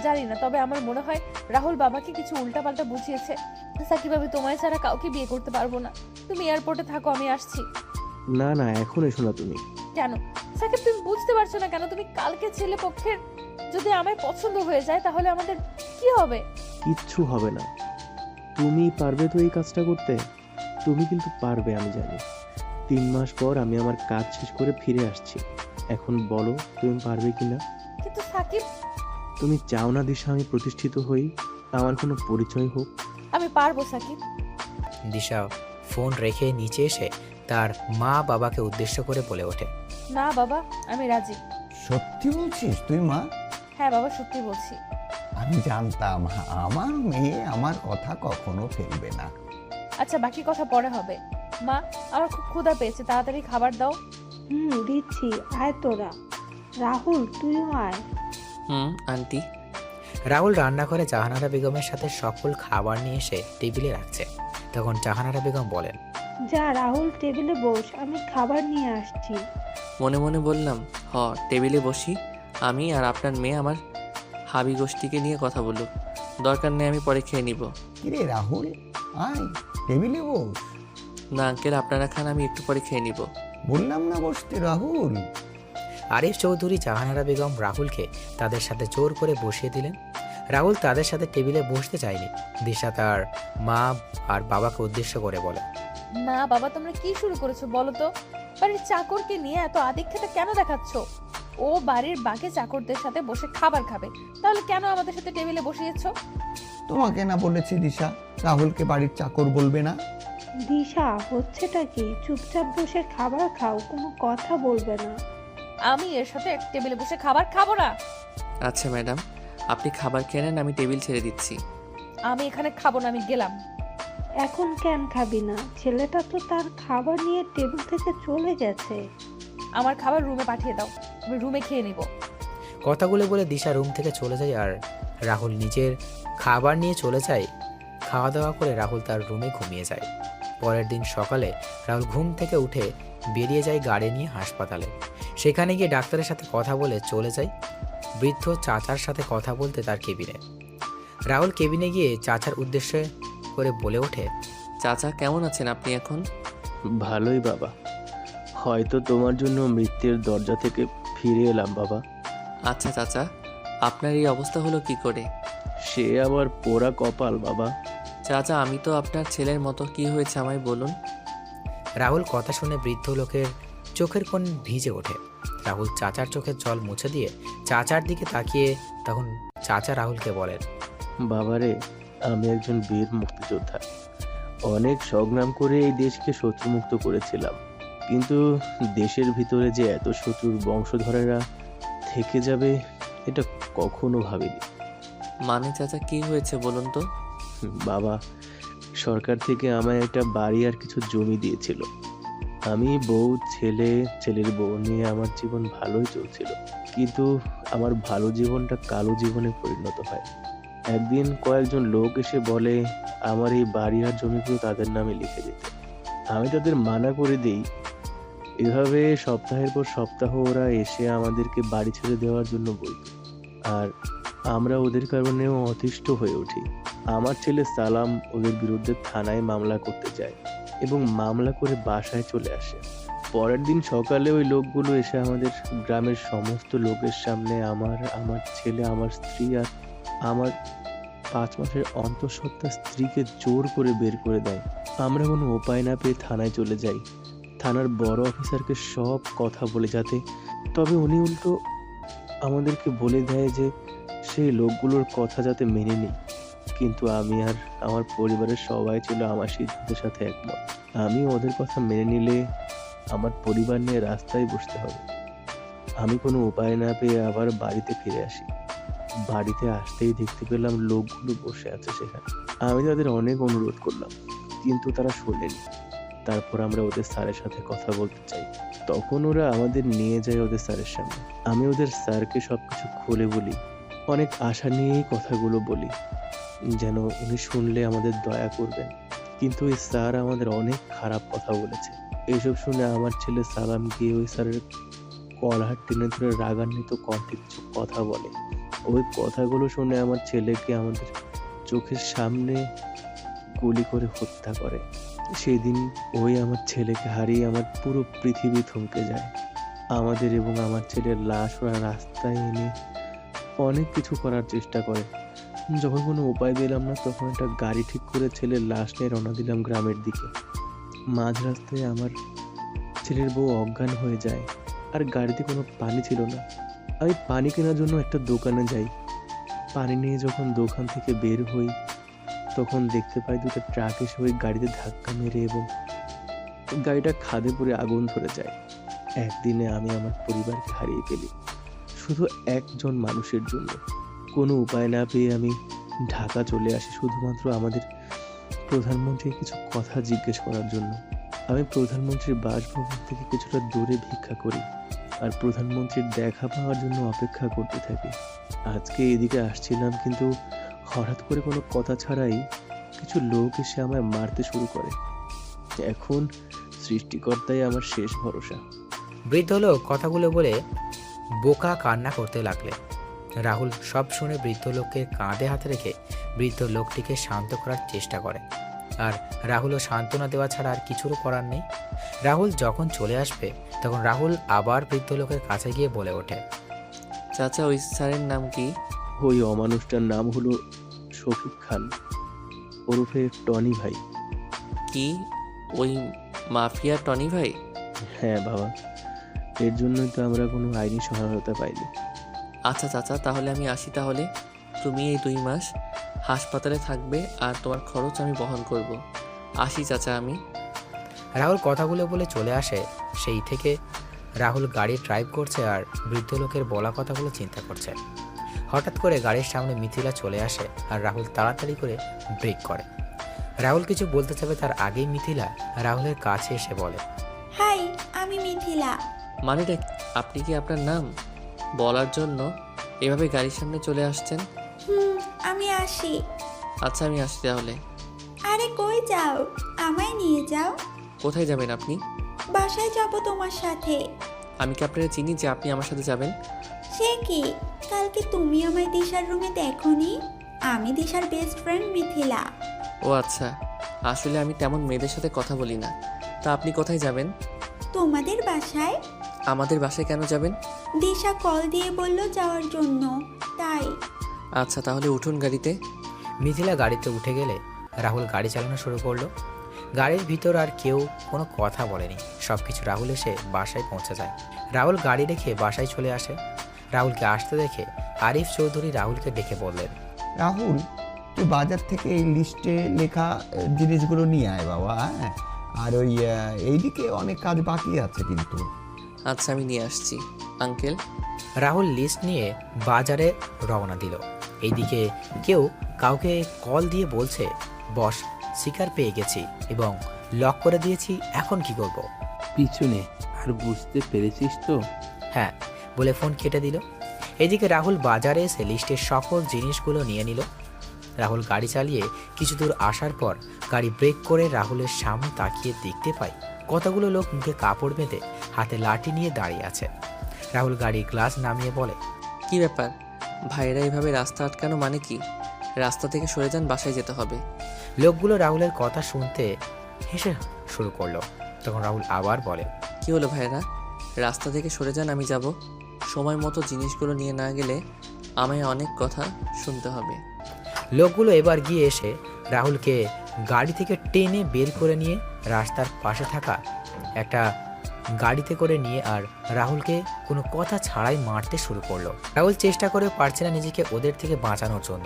জানি না, তবে আমার মনে হয় রাহুল বাবাকে কিছু উল্টাপাল্টা বুঝিয়েছে। সাকিব আমি তোমায় ছাড়া কাউকে বিয়ে করতে পারবো না। তুমি এয়ারপোর্টে থাকো, আমি আসছি। না না, এখন এসো না তুমি। কেন সাকিব, তুমি বুঝতে পারছো না কেন? তুমি কালকে ছেলে পক্ষের যদি আমায় পছন্দ হয়ে যায় তাহলে আমাদের কি হবে? কিচ্ছু হবে না। তুমি পারবে তো এই কাজটা করতে? তুমি কিন্তু পারবে, আমি জানি। 3 মাস পর আমি আমার কাজ শেষ করে ফিরে আসছি। এখন বলো তুমি পারবে কিনা? কিন্তু সাকিব, তুমি চাও না দিশা আমি প্রতিষ্ঠিত হই, আমার কোনো পরিচয় হোক? আমি পারবো সাকিব। দিশা ফোন রেখে নিচে এসে তার মা বাবাকে উদ্দেশ্য করে বলে ওঠে, না বাবা, আমি রাজি। সত্যি বলছিস তুই মা? হ্যাঁ বাবা, সত্যি বলছি। আমি জানতাম আমার মেয়ে আমার কথা কখনো ফেলবে না। আচ্ছা বাকি কথা পরে হবে। মা, আমার খুব ক্ষুধা পেয়েছে, তাড়াতাড়ি খাবার দাও। দিচ্ছি, আয় তোরা। রাহুল তুইও আয়। আন্টি। রাহুল রান্না করে জাহানারা বেগমের সাথে সকল খাবার নিয়ে এসে টেবিলে রাখছে। তখন জাহানারা বেগম বলেন, যা রাহুল টেবিলে বস, আমি খাবার নিয়ে আসছি। মনে মনে বললাম, টেবিলে বসি। আমি আর আপনার মেয়ে আমার হাবি গোষ্ঠীকে নিয়ে কথা বলুক, দরকার নেই, আমি পরে খেয়ে নিব। কিরে রাহুল, আয় টেবিলে বস। না আঙ্কেল, আপনারা খান, আমি একটু পরে খেয়ে নিব। বললাম না বসতে রাহুল। আরিফ চৌধুরী জাহানারা বেগম রাহুলকে তাদের সাথে জোর করে বসিয়ে দিলেন। রাহুল তাদের সাথে টেবিলে বসতে চায়নি। দিশা তার মা আর বাবাকে উদ্দেশ্য করে বলে, না বাবা, তোমরা কি শুরু করেছো বলো তো? বাড়ির চাকরকে নিয়ে এত আদিক্ষেতা কেন দেখাচ্ছ? ও বাড়ির বাকি চাকরদের সাথে বসে খাবার খাবে, তাহলে কেন আমাদের সাথে টেবিলে বসিয়েছো? তোমাকে না বলেছি দিশা রাহুলকে বাড়ির চাকর বলবে না? দিশা, হচ্ছেটা কি? চুপচাপ বসে খাবার খাও, কোনো কথা বলবে না। আমি এর সাথে এক টেবিলে বসে খাবার খাবো না। আচ্ছা ম্যাডাম, আপনি খাবার খেয়ে নেন, আমি টেবিল ছেড়ে দিচ্ছি। আমি এখানে খাবো না, আমি গেলাম। এখন কেন খাবি না? ছেলেটা তো তার খাবার নিয়ে টেবিল থেকে চলে গেছে। আমার খাবার রুমে পাঠিয়ে দাও, আমি রুমে খেয়ে নিব। কথাগুলো বলে দিশা রুম থেকে চলে যায় আর রাহুল নিজের খাবার নিয়ে চলে যায়। খাওয়া দাওয়া করে রাহুল তার রুমে ঘুমিয়ে যায়। পরের দিন সকালে রাহুল ঘুম থেকে উঠে বেরিয়ে যায় গাড়ি নিয়ে হাসপাতালে। সেখানে গিয়ে ডাক্তারের সাথে কথা বলে চলে যায় বৃদ্ধ চাচার সাথে কথা বলতে তার কেবিনে। রাহুল কেবিনে গিয়ে চাচার উদ্দেশ্যে করে বলে ওঠে, চাচা কেমন আছেন আপনি এখন? ভালোই বাবা, হয়তো তোমার জন্য মৃত্যুর দরজা থেকে ফিরে এলাম বাবা। আচ্ছা চাচা, আপনার এই অবস্থা হলো কি করে? সে আবার পোড়া কপাল বাবা। চাচা আমি তো আপনার ছেলের মতো, কি হয়েছে আমায় বলুন। রাহুল কথা শুনে বৃদ্ধ লোকের চোখের কোণ ভিজে ওঠে। রাহুল চাচার চোখের জল মুছে দিয়ে চাচার দিকে তাকিয়ে তখন চাচা রাহুলকে বলেন, বাবারে, আমি একজন বীর মুক্তিযোদ্ধা। অনেক সংগ্রাম করে এই দেশকে শত্রুমুক্ত করেছিলাম, কিন্তু দেশের ভিতরে যে এত শত্রুর বংশধরেরা থেকে যাবে এটা কখনো ভাবিনি। মানে চাচা কি হয়েছে বলুন তো। বাবা, সরকার থেকে আমায় একটা বাড়ি আর কিছু জমি দিয়েছিল। আমি বউ, ছেলের বউ নিয়ে আমার জীবন ভালোই চলছিল, কিন্তু আমার ভালো জীবনটা কালো জীবনে পরিণত হয়। একদিন কয়েকজন লোক এসে বলে আমার এই বাড়ি আর জমিগুলো তাদের নামে লিখে দিতে। আমি তাদের মানা করে দিই। এভাবে সপ্তাহের পর সপ্তাহ ওরা এসে আমাদেরকে বাড়ি ছেড়ে দেওয়ার জন্য বলতো, আর আমরা ওদের কারণেও অতিষ্ঠ হয়ে উঠি। আমার ছেলে সালাম ওদের বিরুদ্ধে থানায় মামলা করতে যায় এবং মামলা করে বাসায় চলে আসে। পরের দিন সকালে ওই লোকগুলো এসে আমাদের গ্রামের সমস্ত লোকের সামনে আমার ছেলে, আমার স্ত্রী আর আমার 5 মাসের অন্তঃসত্ত্বা স্ত্রীকে জোর করে বের করে দেয়। আমরা কোনো উপায় না পেয়ে থানায় চলে যাই। থানার বড় অফিসারকে সব কথা বলে যাতে, তবে উনি উল্টো আমাদেরকে বলে দেয় যে সেই লোকগুলোর কথা যাতে মেনে নিই। কিন্তু আমি আর আমার পরিবারের সবাই ছিল আমার সিদ্ধান্তের সাথে একমত। আমি ওদের কথা মেনে নিলে আমার পরিবার নিয়ে রাস্তায় বসতে হবে। আমি কোনো উপায় না পেয়ে আবার বাড়িতে ফিরে আসি। বাড়িতে আসতেই দেখতে পেলাম লোকগুলো বসে আছে সেখানে। আমি তাদের অনেক অনুরোধ করলাম, কিন্তু তারা শোনেনি। তারপর আমরা ওদের স্যারের সাথে কথা বলতে চাই, তখন ওরা আমাদের নিয়ে যায় ওদের স্যারের সামনে। আমি ওদের স্যারকে সবকিছু খুলে বলি, অনেক আশা নিয়েই কথাগুলো বলি, যেন উনি শুনলে আমাদের দয়া করবেন। কিন্তু ওই স্যার আমাদের অনেক খারাপ কথা বলেছে। এইসব শুনে আমার ছেলে সালাম গিয়ে ওই স্যারের কলার টেনে ধরে রাগান্বিত কণ্ঠে কিছু কথা বলে। ওই কথাগুলো শুনে আমার ছেলেকে আমাদের চোখের সামনে গুলি করে হত্যা করে। সেদিন ওই আমার ছেলেকে হারিয়ে আমার পুরো পৃথিবী থমকে যায়। আমাদের এবং আমার ছেলের লাশ ওরা রাস্তায় এনে অনেক কিছু করার চেষ্টা করে। যখন কোনো উপায় পেলাম না, তখন একটা গাড়ি ঠিক করে ছেলের লাশ নিয়ে রওনা দিলাম গ্রামের দিকে। মাঝ রাস্তায় আমার ছেলের বউ অজ্ঞান হয়ে যায়, আর গাড়িতে কোনো পানি ছিল না। আমি পানি কেনার জন্য একটা দোকানে যাই। পানি নিয়ে যখন দোকান থেকে বের হই, তখন দেখতে পাই দুটো ট্রাক এসে ওই গাড়িতে ধাক্কা মেরে এবং গাড়িটা খাদে পড়ে আগুন ধরে যায়। একদিনে আমি আমার পরিবারকে হারিয়ে ফেলি, শুধু একজন মানুষের জন্য। কোনো উপায় না পেয়ে আমি ঢাকা চলে আসি শুধুমাত্র আমাদের প্রধানমন্ত্রীর কিছু কথা জিজ্ঞেস করার জন্য। আমি প্রধানমন্ত্রীর বাসভবন থেকে কিছুটা দূরে ভিক্ষা করি আর প্রধানমন্ত্রীর দেখা পাওয়ার জন্য অপেক্ষা করতে থাকি। আজকে এদিকে আসছিলাম, কিন্তু হঠাৎ করে কোনো কথা ছাড়াই কিছু লোক এসে আমায় মারতে শুরু করে। এখন সৃষ্টিকর্তাই আমার শেষ ভরসা। বৃদ্ধ লোক কথাগুলো বলে বোকা কান্না করতে লাগলে। রাহুল সব শুনে বৃদ্ধ লোককে কাঁধে হাতে রেখে বৃদ্ধ লোকটিকে শান্ত করার চেষ্টা করে, আর রাহুলও সান্ত্বনা দেওয়া ছাড়া আর কিছুরও করার নেই। রাহুল যখন চলে আসবে তখন রাহুল আবার বৃদ্ধ লোকের কাছে গিয়ে বলে ওঠে, চাচা, ওই স্যারের নাম কি? ওই অমানুষটার নাম হলো শফিক খান, ওরফে টনি ভাই। কি ওই মাফিয়া টনি ভাই? হ্যাঁ বাবা, এর জন্যই তো আমরা কোনো আইনি সহায়তা পাইনি। আচ্ছা চাচা, তাহলে আমি আসি। তাহলে তুমি এই 2 মাস হাসপাতালে থাকবে আর তোমার খরচ আমি বহন করব। আসি চাচা আমি। রাহুল কথাগুলো বলে চলে আসে। সেই থেকে রাহুল গাড়ি ড্রাইভ করছে আর বৃদ্ধ লোকের বলা কথাগুলো চিন্তা করছে। হঠাৎ করে গাড়ির সামনে মিথিলা চলে আসে আর রাহুল তাড়াতাড়ি করে ব্রেক করে। রাহুল কিছু বলতে চাবে তার আগেই মিথিলা রাহুলের কাছে এসে বলে, হাই, আমি মিথিলা। মানেটা আপনি কি আপনার নাম বলার জন্য এভাবে গাড়ির সামনে চলে আসছেন? আমি আসি। আচ্ছা আমি আসছি তাহলে। আরে কই যাও? আমায় নিয়ে যাও। কোথায় যাবেন আপনি? বাসায় যাব তোমার সাথে। আমি কি আপনারা চিনি যে আপনি আমার সাথে যাবেন? সে কি, কালকে তুমি আমায় দিশার রুমে দেখোনি? আমি দিশার বেস্ট ফ্রেন্ড মিথিলা। ও আচ্ছা, আসলে আমি তেমন মেয়েদের সাথে কথা বলি না। তা আপনি কোথায় যাবেন? তোমাদের বাসায়। আমাদের বাসায় কেন যাবেন? দিশা কল দিয়ে বলল যাওয়ার জন্য, তাই। আচ্ছা তাহলে উঠুন গাড়িতে। মিথিলা গাড়িতে উঠে গেলে রাহুল গাড়ি চালানো শুরু করলো। গাড়ির ভিতর আর কেউ কোনো কথা বলেনি, সব কিছু রাহুল এসে বাসায় পৌঁছে যায়। রাহুল গাড়ি রেখে বাসায় চলে আসে। রাহুলকে আসতে দেখে আরিফ চৌধুরী রাহুলকে ডেকে বললেন, রাহুল, তুই বাজার থেকে এই লিস্টে লেখা জিনিসগুলো নিয়ে আয় বাবা। হ্যাঁ, আর ওই এইদিকে অনেক কাজ বাকি আছে কিন্তু। আচ্ছা আমি নিয়ে আসছি আঙ্কেল। রাহুল লিস্ট নিয়ে বাজারে রওনা দিল। এইদিকে কেউ কাউকে কল দিয়ে বলছে, বস, শিকার পেয়ে গেছি এবং লক করে দিয়েছি, এখন কি করব? পিছনে আর বুঝতে পেরেছিস তো? হ্যাঁ বলে ফোন কেটে দিল। এদিকে রাহুল বাজারে এসে লিস্টের সকল জিনিসগুলো নিয়ে নিল। রাহুল গাড়ি চালিয়ে কিছু দূর আসার পর গাড়ি ব্রেক করে রাহুলের সামনে তাকিয়ে দেখতে পায় কতগুলো লোক মুখে কাপড় বেঁধে হাতে লাঠি নিয়ে দাঁড়িয়ে আছে। রাহুল গাড়ির গ্লাস নামিয়ে বলে, কি ব্যাপার ভাইরা এইভাবে রাস্তা আটকানো মানে কি? রাস্তা থেকে সরে যান, বাসায় যেতে হবে। লোকগুলো রাহুলের কথা শুনতে হেসে শুরু করলো। তখন রাহুল আবার বলে, কি হলো ভাইরা, রাস্তা থেকে সরে যান, আমি যাব। সময় মতো জিনিসগুলো নিয়ে না গেলে আমায় অনেক কথা শুনতে হবে। লোকগুলো এবার গিয়ে এসে রাহুলকে গাড়ি থেকে টেনে বের করে নিয়ে রাস্তার পাশে থাকা একটা গাড়িতে করে নিয়ে আর রাহুলকে কোনো কথা ছাড়াই মারতে শুরু করলো। রাহুল চেষ্টা করে পারছে না নিজেকে ওদের থেকে বাঁচানোর জন্য।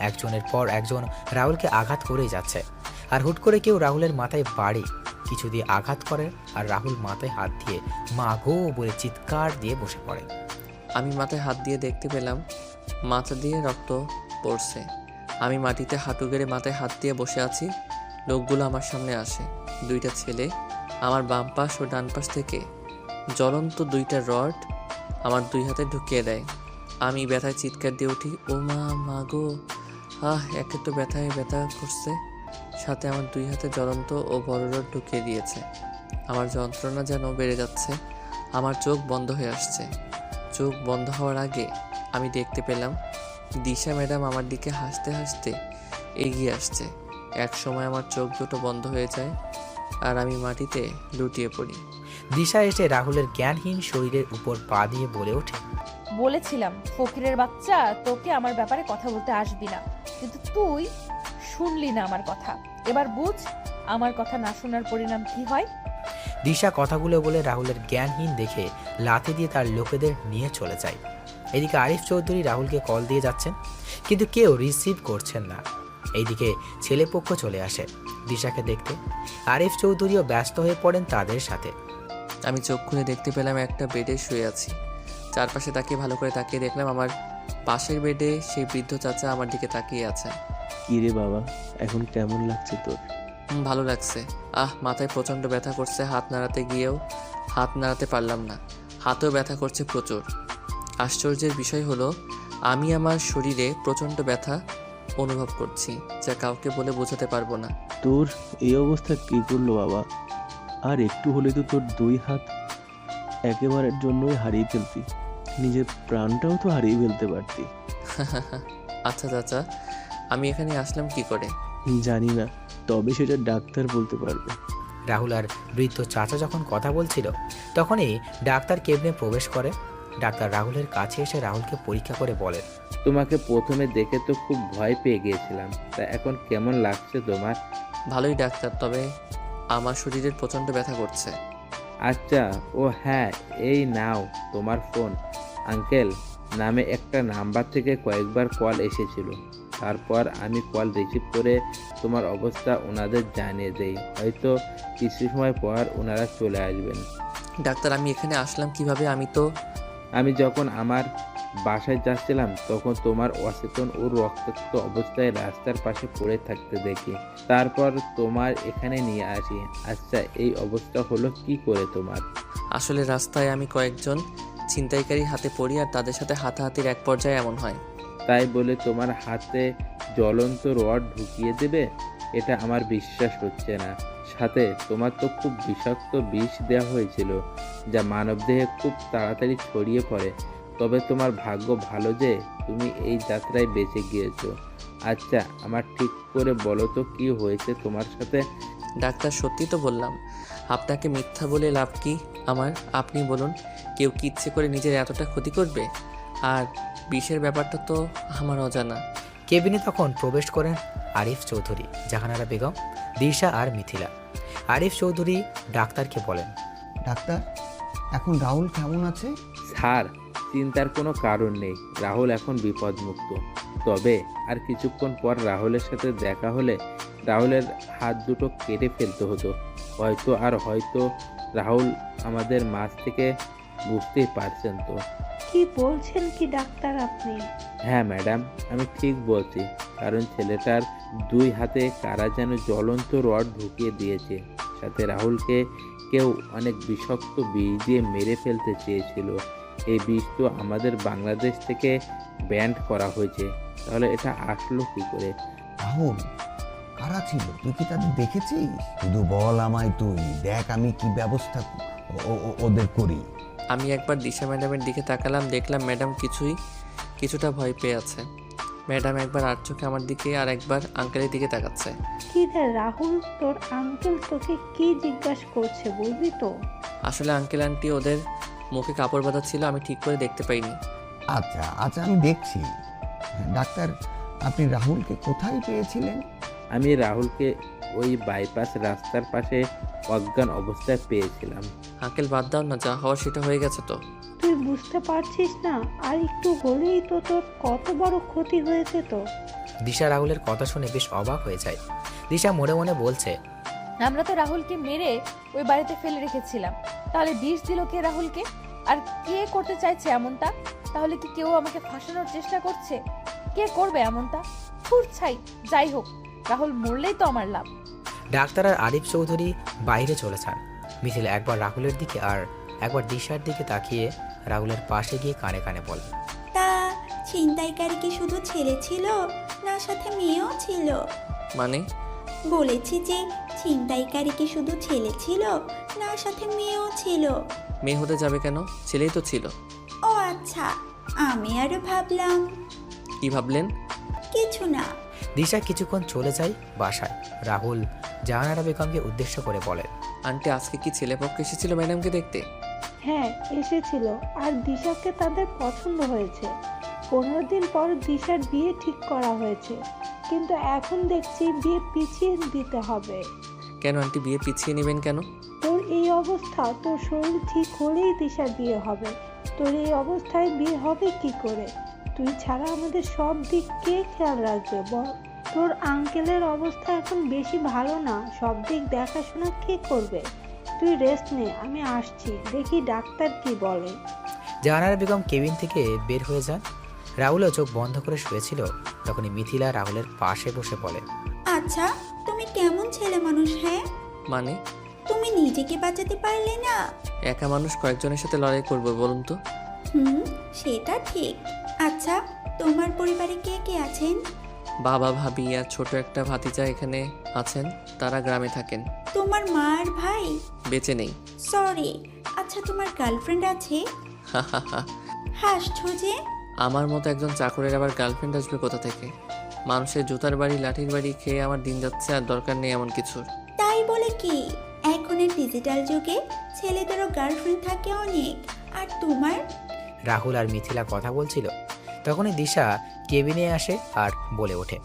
একজনের পর একজন রাহুলকে আঘাত করেই যাচ্ছে। আর হুট করে কেউ রাহুলের মাথায় বাড়ি কিছু দিয়ে আঘাত করে আর রাহুল মাথায় হাত দিয়ে মা গো বলে চিৎকার দিয়ে বসে পড়ে। আমি মাথায় হাত দিয়ে দেখতে পেলাম মাথা দিয়ে রক্ত পড়ছে। আমি মাটিতে হাঁটু গেড়ে মাথায় হাত দিয়ে বসে আছি। লোকগুলো আমার সামনে আসে। দুইটা ছেলে আমার বাম পাশ ও ডান পাশ থেকে জ্বলন্ত দুইটা রড আমার দুই হাতে ঢুকিয়ে দেয়। আমি ব্যথায় চিৎকার দিয়ে উঠি, ও মা গো, একে তো ব্যথা করছে, সাথে আমার দুই হাতে জ্বলন্ত ও বড় রড ঢুকিয়ে দিয়েছে। আমার যন্ত্রণা যেন বেড়ে যাচ্ছে। আমার চোখ বন্ধ হয়ে আসছে। চোখ বন্ধ হওয়ার আগে আমি দেখতে পেলাম দিশা ম্যাডাম আমার দিকে হাসতে হাসতে এগিয়ে আসছে। এক সময় আমার চোখ দুটো বন্ধ হয়ে যায় আর আমি মাটিতে লুটিয়ে পড়ি। দিশা এসে রাহুলের জ্ঞানহীন শরীরের উপর পা দিয়ে বলে ওঠে, বলেছিলাম ফকিরের বাচ্চা, তোকে আমার ব্যাপারে কথা বলতে আসবি না, কিন্তু তুই শুনলি না আমার কথা। এবার বুঝ আমার কথা না শোনার পরিণাম কি হয়। দিশা কথাগুলো বলে রাহুলের জ্ঞানহীন দেখে লাথি দিয়ে তার লোকেদের নিয়ে চলে যায়। এদিকে আরিফ চৌধুরী রাহুলকে কল দিয়ে যাচ্ছেন, কিন্তু কেউ রিসিভ করছেন না। এইদিকে ছেলেপক্ষ চলে আসে দিশাকে দেখতে। আরিফ চৌধুরীও ব্যস্ত হয়ে পড়েন তাদের সাথে। আমি চোখ খুলে দেখতে পেলাম একটা বেডে শুয়ে আছি। চারপাশে তাকিয়ে ভালো করে তাকিয়ে দেখলাম আমার পাশের বেডে সেই বৃদ্ধ চাচা আমার দিকে তাকিয়ে আছে। কি রে বাবা, এখন কেমন লাগছে তোর? ভালো লাগছে। মাথায় প্রচণ্ড ব্যথা করছে, হাত নাড়াতে গিয়েও হাত নাড়াতে পারলাম না। হাতেও ব্যথা করছে প্রচুর। আশ্চর্যের বিষয় হলো আমি আমার শরীরে প্রচণ্ড ব্যথা অনুভব করছি, যা কাউকে বলে বোঝাতে পারবো না। তোর এই অবস্থা কি করলো বাবা? আর একটু হলে তো তোর দুই হাত একেবারের জন্যই হারিয়ে ফেলতি, নিজের প্রাণটাও তো হারিয়ে ফেলতে পারতি। আচ্ছা চাচা, আমি এখানে আসলাম কি করে? জানি না, তবে সেটা ডাক্তার বলতে পারবে। রাহুল আর বৃদ্ধ চাচা যখন কথা বলছিল তখনই ডাক্তার কেবিনে প্রবেশ করে। ডাক্তার রাহুলের কাছে এসে রাহুলকে পরীক্ষা করে বলেন, তোমাকে প্রথমে দেখে তো খুব ভয় পেয়ে গিয়েছিলাম, তা এখন কেমন লাগছে তোমার? ভালোই ডাক্তার, তবে আমার শরীরের প্রচণ্ড ব্যথা করছে। আচ্ছা, ও হ্যাঁ, এই নাও তোমার ফোন। আঙ্কেল নামে একটা নাম্বার থেকে কয়েকবার কল এসেছিল, তারপর আমি কল রিসিভ করে তোমার অবস্থা ওনাদের জানিয়ে দেই। হয়তো কিছু সময় পর ওনারা চলে আসবেন। ডাক্তার, আমি এখানে আসলাম কিভাবে? আমি যখন আমার বাসায় যাচ্ছিলাম তখন তোমার অচেতন ও রক্তাক্ত অবস্থায় রাস্তার পাশে পড়ে থাকতে দেখি, তারপর তোমার এখানে নিয়ে আসি। আচ্ছা, এই অবস্থা হলো কি করে তোমার? আসলে রাস্তায় আমি কয়েকজন ছিনতাইকারী হাতে পড়ি আর তাদের সাথে হাতাহাতির এক পর্যায়ে এমন হয়। তাই বলে তোমার হাতে জ্বলন্ত রড ঢুকিয়ে দেবে? এটা আমার বিশ্বাস হচ্ছে না। সাথে তোমার তো খুব বিষাক্ত বিষ দেওয়া হয়েছিল, যা মানবদেহে খুব তাড়াতাড়ি ছড়িয়ে পড়ে। তবে তোমার ভাগ্য ভালো যে তুমি এই যাত্রায় বেঁচে গিয়েছো। আচ্ছা, আমার ঠিক করে বলো তো কি হয়েছে তোমার সাথে? ডাক্তার, সত্যি তো বললাম। আপনাকে মিথ্যা বলে লাভ কি আমার? আপনি বলুন, কেউ কি ইচ্ছে করে নিজের এতটা ক্ষতি করবে? আর বিষের ব্যাপারটা তো আমার অজানা। কেবিনে তখন প্রবেশ করেন আরিফ চৌধুরী, জাহানারা বেগম, দিশা আর মিথিলা। আরিফ চৌধুরী ডাক্তারকে বলেন, ডাক্তার, এখন রাহুল কেমন আছে? স্যার, চিন্তার কোনো কারণ নেই। রাহুল এখন বিপদমুক্ত। তবে আর কিছুক্ষণ পর রাহুলের সাথে দেখা হলে রাহুলের হাত দুটো কেটে ফেলতে হতো। হয়তো রাহুল আমাদের মাঝ থেকে, বুঝতেই পারছেন তো। কি বলছেন কি ডাক্তার আপনি? হ্যাঁ ম্যাডাম, আমি ঠিক বলছি, কারণ ছেলেটার দুই হাতে কারা যেন জ্বলন্ত রড ঢুকিয়ে দিয়েছে। সাথে রাহুলকে কেউ অনেক বিষাক্ত বিষ দিয়ে মেরে ফেলতে চেয়েছিল। এই বিষ তো আমাদের বাংলাদেশ থেকে ব্যান্ড করা হয়েছে, তাহলে এটা আসলো কি করে? রাহুল, কারা ছিল? তুই কি তাদের দেখেছিস? শুধু বল আমায়, তুই দেখ আমি কি ব্যবস্থা ওদের করি। আমি একবার দিশা ম্যাডামের দিকে তাকালাম, দেখলাম ম্যাডাম কিছুটা ভয় পেয়ে আছে। ম্যাডাম একবার আর চোখে আমার দিকে আর একবার আঙ্কেলের দিকে তাকাচ্ছে। কি রে রাহুল, তোর আঙ্কেল তোকে কি জিজ্ঞাসা করছে বলবি তো? আসলে আঙ্কেল আন্টি ওদের মুখে কাপড় বাঁধা ছিল, আমি ঠিক করে দেখতে পাইনি। আচ্ছা আচ্ছা, আমি দেখছি। ডাক্তার, আপনি রাহুলকে কোথায় পেয়েছিলেন? আমি রাহুলকে ওই বাইপাস রাস্তার পাশে অজ্ঞান অবস্থায় পেয়েছিলাম। আঙ্কেল বাদ দাও না, যা হওয়ার সেটা হয়ে গেছে তো। তুই বুঝতে পারছিস না? আর একটু হলেই তো তোর কত বড় ক্ষতি হয়েছে তো। দিশা রাহুলের কথা শুনে বেশ অবাক হয়ে যায়। দিশা মনে মনে বলছে, আমরা তো রাহুলকে মেরে ওই বাড়িতে ফেলে রেখেছিলাম, তাহলে বিষ দিল কে রাহুলকে? আর কে করতে চাইছে এমনটা? তাহলে কি কেউ আমাকে ফাঁসানোর চেষ্টা করছে? কে করবে এমনটা? ফুর ছাই। যাই হোক, রাহুল মরলেই তো আমার লাভ। ডাক্তার আর আরিফ চৌধুরী বাইরে চলে যান। মিথিলা একবার রাহুলের দিকে আর একবার দিশার দিকে তাকিয়ে রাহুলের পাশে গিয়ে কানে কানে বলে, তা ছিনতাইকারী কি শুধু ছেলে ছিল, না সাথে মেয়েও ছিল? মানে? বলেছি যে ছিনতাইকারী কি শুধু ছেলে ছিল, না সাথে মেয়েও ছিল? মেয়ে হতে যাবে কেন? ছেলেই তো ছিল। ও আচ্ছা, আমি আরো ভাবলাম। কি ভাবলেন? কিছু না। দিশা কিছুক্ষণ চলে যায় বাসায়। রাহুল জাহানারা বেগমকে উদ্দেশ্য করে বলে, আন্টি আজকে কি ছেলেপক্ষ এসেছিল ম্যাডামকে দেখতে? হ্যাঁ এসেছিল, আর দিশাকে তাদের পছন্দ হয়েছে। 15 দিন পর দিশার বিয়ে ঠিক করা হয়েছে, কিন্তু এখন দেখছি বিয়ে পিছিয়ে দিতে হবে। কেন আন্টি, বিয়ে পিছিয়ে নেবেন কেন? তোর এই অবস্থা, তোর শরীর ঠিক হলেই দিশার বিয়ে হবে। তোর এই অবস্থায় বিয়ে হবে কি করে? তুই ছাড়া আমাদের সব দিক কে খেয়াল রাখবে বল? তোর আঙ্কেলের অবস্থা এখন বেশি ভালো না, সব দিক দেখাশোনা কে করবে? তুই রেস্ট নে, আমি আসছি, দেখি ডাক্তার কি বলে। জাহানারা বেগম কেবিন থেকে বের হয়ে যান। রাহুলও চোখ বন্ধ করে শুয়েছিল। তখনই মিথিলা রাহুলের পাশে বসে বলে, আচ্ছা, তুমি কেমন ছেলে মানুষ? হ্যাঁ, মানে? তুমি নিজেকে বাঁচাতে পারলে না? একা মানুষ কয়েকজনের সাথে লড়াই করবো বলুন তো? সেটা ঠিক। আচ্ছা, তোমার পরিবারে কে কে আছেন? বাবা, ভাবি আর ছোট একটা ভাতিজা এখানে আছেন, তারা গ্রামে থাকেন। তোমার মা আর ভাই? বেঁচে নেই। সরি। আচ্ছা, তোমার গার্লফ্রেন্ড আছে? হাসছো যে? আমার মতো একজন চাকরের আবার গার্লফ্রেন্ড আসবে কোথা থেকে? মানুষের জুতার বাড়ি লাঠির বাড়ি খেয়ে আমার দিন যাচ্ছে, আর দরকার নেই এমন কিছুর। তাই বলে কি, এখনের ডিজিটাল যুগে ছেলেদেরও গার্লফ্রেন্ড থাকে অনেক। আর তোমার? রাহুল আর মিথিলা কথা বলছিল, তখনই দিশা কেবিনে আসে আর বলে ওঠে,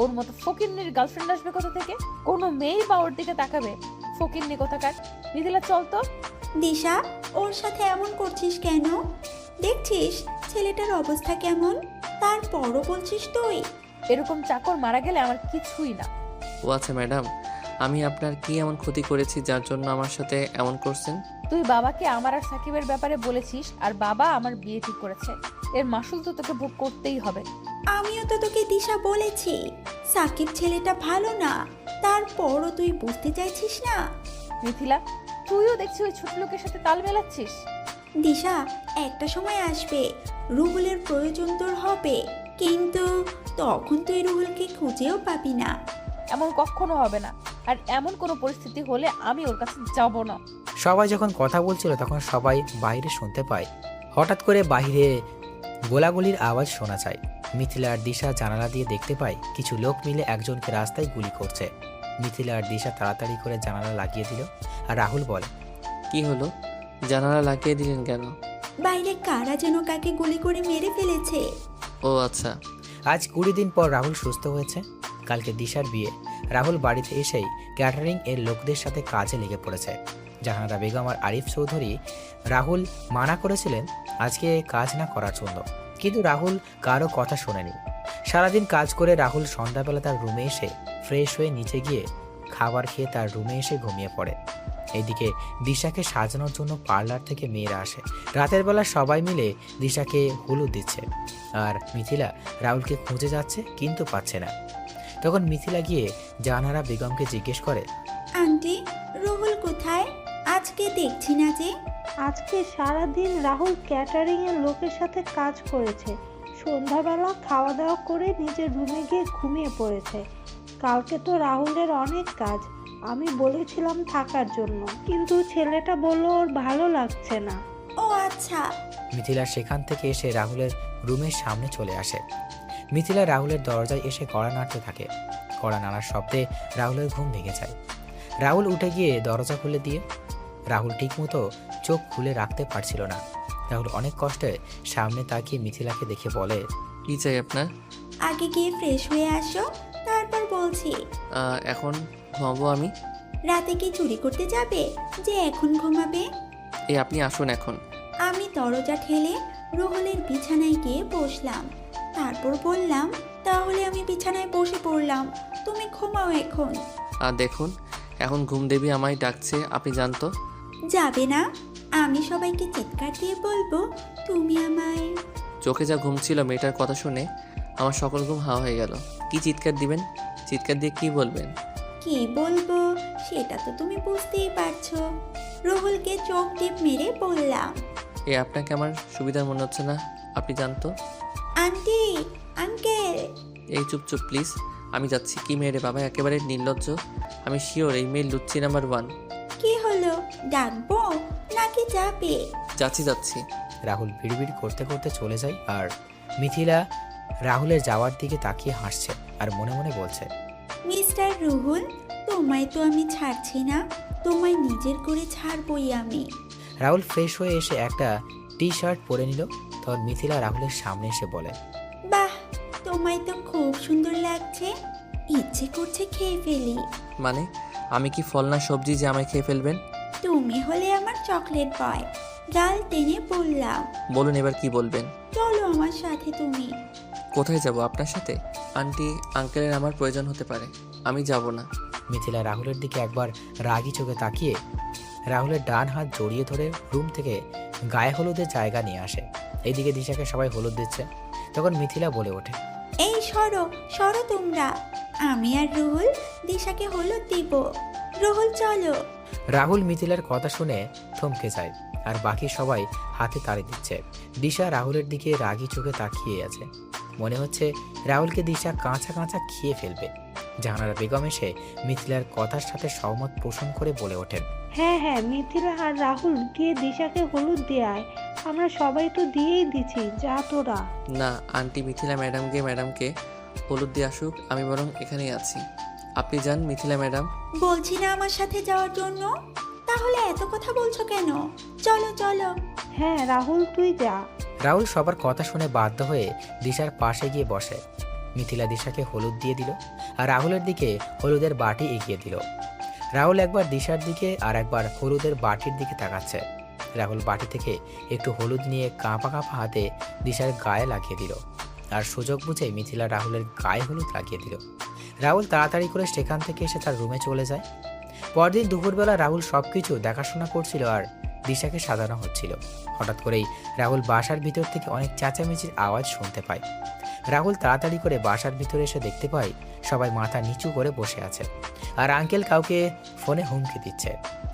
ওর মতো ফকিন্নির গার্লফ্রেন্ড আসবে কোথা থেকে? কোনো মেয়েই বা ওর দিকে তাকাবে? ফকিন্নি কোথাকার। মিথিলা চল তো। দিশা, ওর সাথে এমন করছিস কেন? দেখছিস ছেলেটার অবস্থা কেমন, তারপরও বলছিস তুই? এরকম চাকর মারা গেলে আমার কিছুই না। ও আচ্ছা ম্যাডাম, আমি আপনার কি এমন ক্ষতি করেছি যার জন্য আমার সাথে এমন করছেন? তুই বাবাকে আমার আর সাকিবের ব্যাপারে বলেছিস, আর বাবা আমার বিয়ে ঠিক করেছে। এর মাসুল তো তোকে ভোগ করতেই হবে। আমিও তো তোকে দিশা বলেছি, সাকিব ছেলেটা ভালো না, তারপরও তুই বুঝতে চাইছিস না। মিথিলা, তুইও দেখছি ওই ছোট লোকের সাথে তাল মেলাচ্ছিস। দিশা, একটা সময় আসবে রুহুলের প্রয়োজন তোর হবে, কিন্তু তখন তুই রুহুলকে খুঁজেও পাবি না। এমন কখনো হবে না, আর এমন কোনো পরিস্থিতি হলে আমি ওর কাছে যাব না। সবাই যখন কথা বলছিল তখন সবাই বাইরে শুনতে পায়। হঠাৎ করে বাইরে গোলাগুলির আওয়াজ শোনা যায়। মিথিলা আর দিশা জানালা দিয়ে দেখতে পায় কিছু লোক মিলে একজনকে রাস্তায় গুলি করছে। মিথিলা আর দিশা তাড়াতাড়ি করে জানালা লাগিয়ে দিল। আর রাহুল বলে, কি হলো? জানালা লাগিয়ে দিলেন কেন? বাইরে কারা যেন কাকে গুলি করে মেরে ফেলেছে। ও আচ্ছা। আজ 20 দিন পর রাহুল সুস্থ হয়েছে। কালকে দিশার বিয়ে। রাহুল বাড়িতে এসেই ক্যাটারিং এর লোকদের সাথে কাজে লেগে পড়েছে। জাহানারা বেগম আর আরিফ চৌধুরী রাহুল মানা করেছিলেন আজকে কাজ না করার জন্য, কিন্তু রাহুল কারো কথা শোনেনি। সারাদিন কাজ করে রাহুল সন্ধ্যাবেলা তার রুমে এসে ফ্রেশ হয়ে নিচে গিয়ে খাবার খেয়ে তার রুমে এসে ঘুমিয়ে পড়ে। এদিকে দিশাকে সাজানোর জন্য পার্লার থেকে মেয়েরা আসে। রাতের বেলা সবাই মিলে দিশাকে হলুদ দিচ্ছে, আর মিথিলা রাহুলকে খুঁজে যাচ্ছে কিন্তু পাচ্ছে না। তখন মিথিলা গিয়ে জাহানারা বেগমকে জিজ্ঞেস করে, আন্টি, রুহুল কোথায়? আজকে দেখছি না যে। আজকে সারাদিন রাহুল ক্যাটারিং এর লোকের সাথে কাজ করেছে, সন্ধ্যাবেলা খাওয়া দাওয়া করে নিজের রুমে গিয়ে ঘুমিয়ে পড়েছে। কালকে তো রাহুলের অনেক কাজ, আমি বলেছিলাম থাকার জন্য, কিন্তু ছেলেটা বলল ওর ভালো লাগছে না। ও আচ্ছা। মিথিলা সেখান থেকে এসে রাহুলের রুমের সামনে চলে আসে। মিথিলা রাহুলের দরজায় এসে কড়া নাড়তে থাকে। কড়া নাড়ার শব্দে রাহুলের ঘুম ভেঙে যায়। রাহুল উঠে গিয়ে দরজা খুলে দিয়ে রাহুল ঠিকমতো চোখ খুলে রাখতে পারছিল না। রাহুল অনেক কষ্টে সামনে তাকিয়ে মিথিলাকে দেখে বলে, কী চাই আপনার? আগে গিয়ে ফ্রেশ হয়ে আসো, তারপর বলছি। এখন ঘুমাবো আমি। রাতে কি চুরি করতে যাবে যে এখন ঘুমাবে? আপনি আসুন এখন। আমি দরজা ঠেলে রোহলের বিছানায় গিয়ে বসলাম। তারপর বললাম, তাহলে আমি বিছানায় বসে পড়লাম, তুমি ঘুমাও এখন। আর দেখুন, এখন ঘুম দেবী আমায় ডাকছে, আপনি জানতো? যাবে না? আমি সবাইকে চিৎকার দিয়ে বলবো তুমি আমায়। চোখে যা ঘুম ছিল মেয়েটার কথা শুনে আমার সকল ঘুম হাওয়া হয়ে গেল। কি চিৎকার দিবেন? চিৎকার দিয়ে কি বলবেন? কি বলবো সেটা তো তুমি বুঝতেই পারছো। রোহলকে চোখ টিপ মেরে বললাম, আপনাকে আমার সুবিধার মনে হচ্ছে না, আপনি জানতো? Aunty, uncle. চুপ চুপ প্লিজ, আমি যাচ্ছি। কি মেয়ে রে বাবা, একেবারে নির্লজ্জ। আমি শিওর এই মেয়ে লুচ্ছি নাম্বার 1। কি হলো, ডাকবো নাকি যাবে? যাচ্ছি। রাহুল বিড়বিড় করতে করতে চলে যায়। আর মিথিলা রাহুলের যাওয়ার দিকে তাকিয়ে হাসছে আর মনে মনে বলছে, মিস্টার রুহুল, তোমায় তো আমি ছাড়ছি না, তোমায় নিজের করে ছাড়বই আমি। রাহুল ফ্রেশ হয়ে এসে একটা টি শার্ট পরে নিল। তখন মিথিলা রাহুলের সামনে এসে বলে, বাহ, তোমায় তো খুব সুন্দর লাগছে, ইচ্ছে করছে খেয়ে ফেলি। মানে আমি কি ফল না সবজি যে আমায় খেয়ে ফেলবেন? তুমি হলে আমার চকলেট বয়, গাল টেনে বললাম। বলুন এবার কি বলবেন? চলো আমার সাথে তুমি। কোথায় যাব আপনার সাথে? আন্টি আঙ্কেলের আমার প্রয়োজন হতে পারে, আমি যাব না। মিথিলা রাহুলের দিকে একবার রাগী চোখে তাকিয়ে রাহুলের ডান হাত জড়িয়ে ধরে রুম থেকে গায়ে হলুদের জায়গা নিয়ে আসে। এইদিকে দিশাকে সবাই হলুদ দিচ্ছে। তখন মিথিলা বলে ওঠে, এই সরো সরো তোমরা, আমি আর রুহুল দিশাকে হলুদ দিব। রুহুল চলো। রাহুল মিথিলার কথা শুনে থমকে যায় আর বাকি সবাই হাতে তালি দিচ্ছে। দিশা রাহুলের দিকে রাগী চোখে তাকিয়ে আছে। মনে হচ্ছে রাহুলকে দিশা কাঁচা কাঁচা খেয়ে ফেলবে। জাহানারা বেগম এসে মিথিলার কথার সাথে সহমত পোষণ করে বলে ওঠেন, হ্যাঁ, মিথিলা আর রাহুল গিয়ে দিশাকে হলুদ দিয়ে আয়, আমরা সবাই তো দিয়েই দিছি, যা তোরা। না আন্টি, মিথিলা ম্যাডামকে হলুদ দিয়ে আসুক, আমি বরং এখানেই আছি। আপনি যান মিথিলা ম্যাডাম। বলছি না আমার সাথে যাওয়ার জন্য, তাহলে এত কথা বলছো কেন? চলো চলো। হ্যাঁ রাহুল, তুই যা। রাহুল সবার কথা শুনে বাধ্য হয়ে দিশার পাশে গিয়ে বসে। মিথিলা দিশাকে হলুদ দিয়ে দিল আর রাহুলের দিকে হলুদের বাটি এগিয়ে দিল। রাহুল একবার দিশার দিকে আর একবার হলুদের বাটির দিকে তাকাচ্ছে। রাহুল বাটি থেকে একটু হলুদ নিয়ে কাঁপা কাঁপা হাতে দিশার গায়ে লাগিয়ে দিল আর সুযোগ বুঝে মিথিলা রাহুলের গায়ে হলুদ লাগিয়ে দিল। রাহুল তাড়াতাড়ি করে সেখান থেকে এসে তার রুমে চলে যায়। পরদিন দুপুরবেলা রাহুল সবকিছু দেখাশোনা করছিল আর দিশাকে সাজানো হচ্ছিল। হঠাৎ করেই রাহুল বাসার ভিতর থেকে অনেক চেঁচামেচির আওয়াজ শুনতে পায়। রাহুল তাড়াতাড়ি করে বাসার ভিতরে এসে দেখতে পায় সবাই মাথা নিচু করে বসে আছে আর আঙ্কেল কাউকে ফোনে হুমকি দিচ্ছে।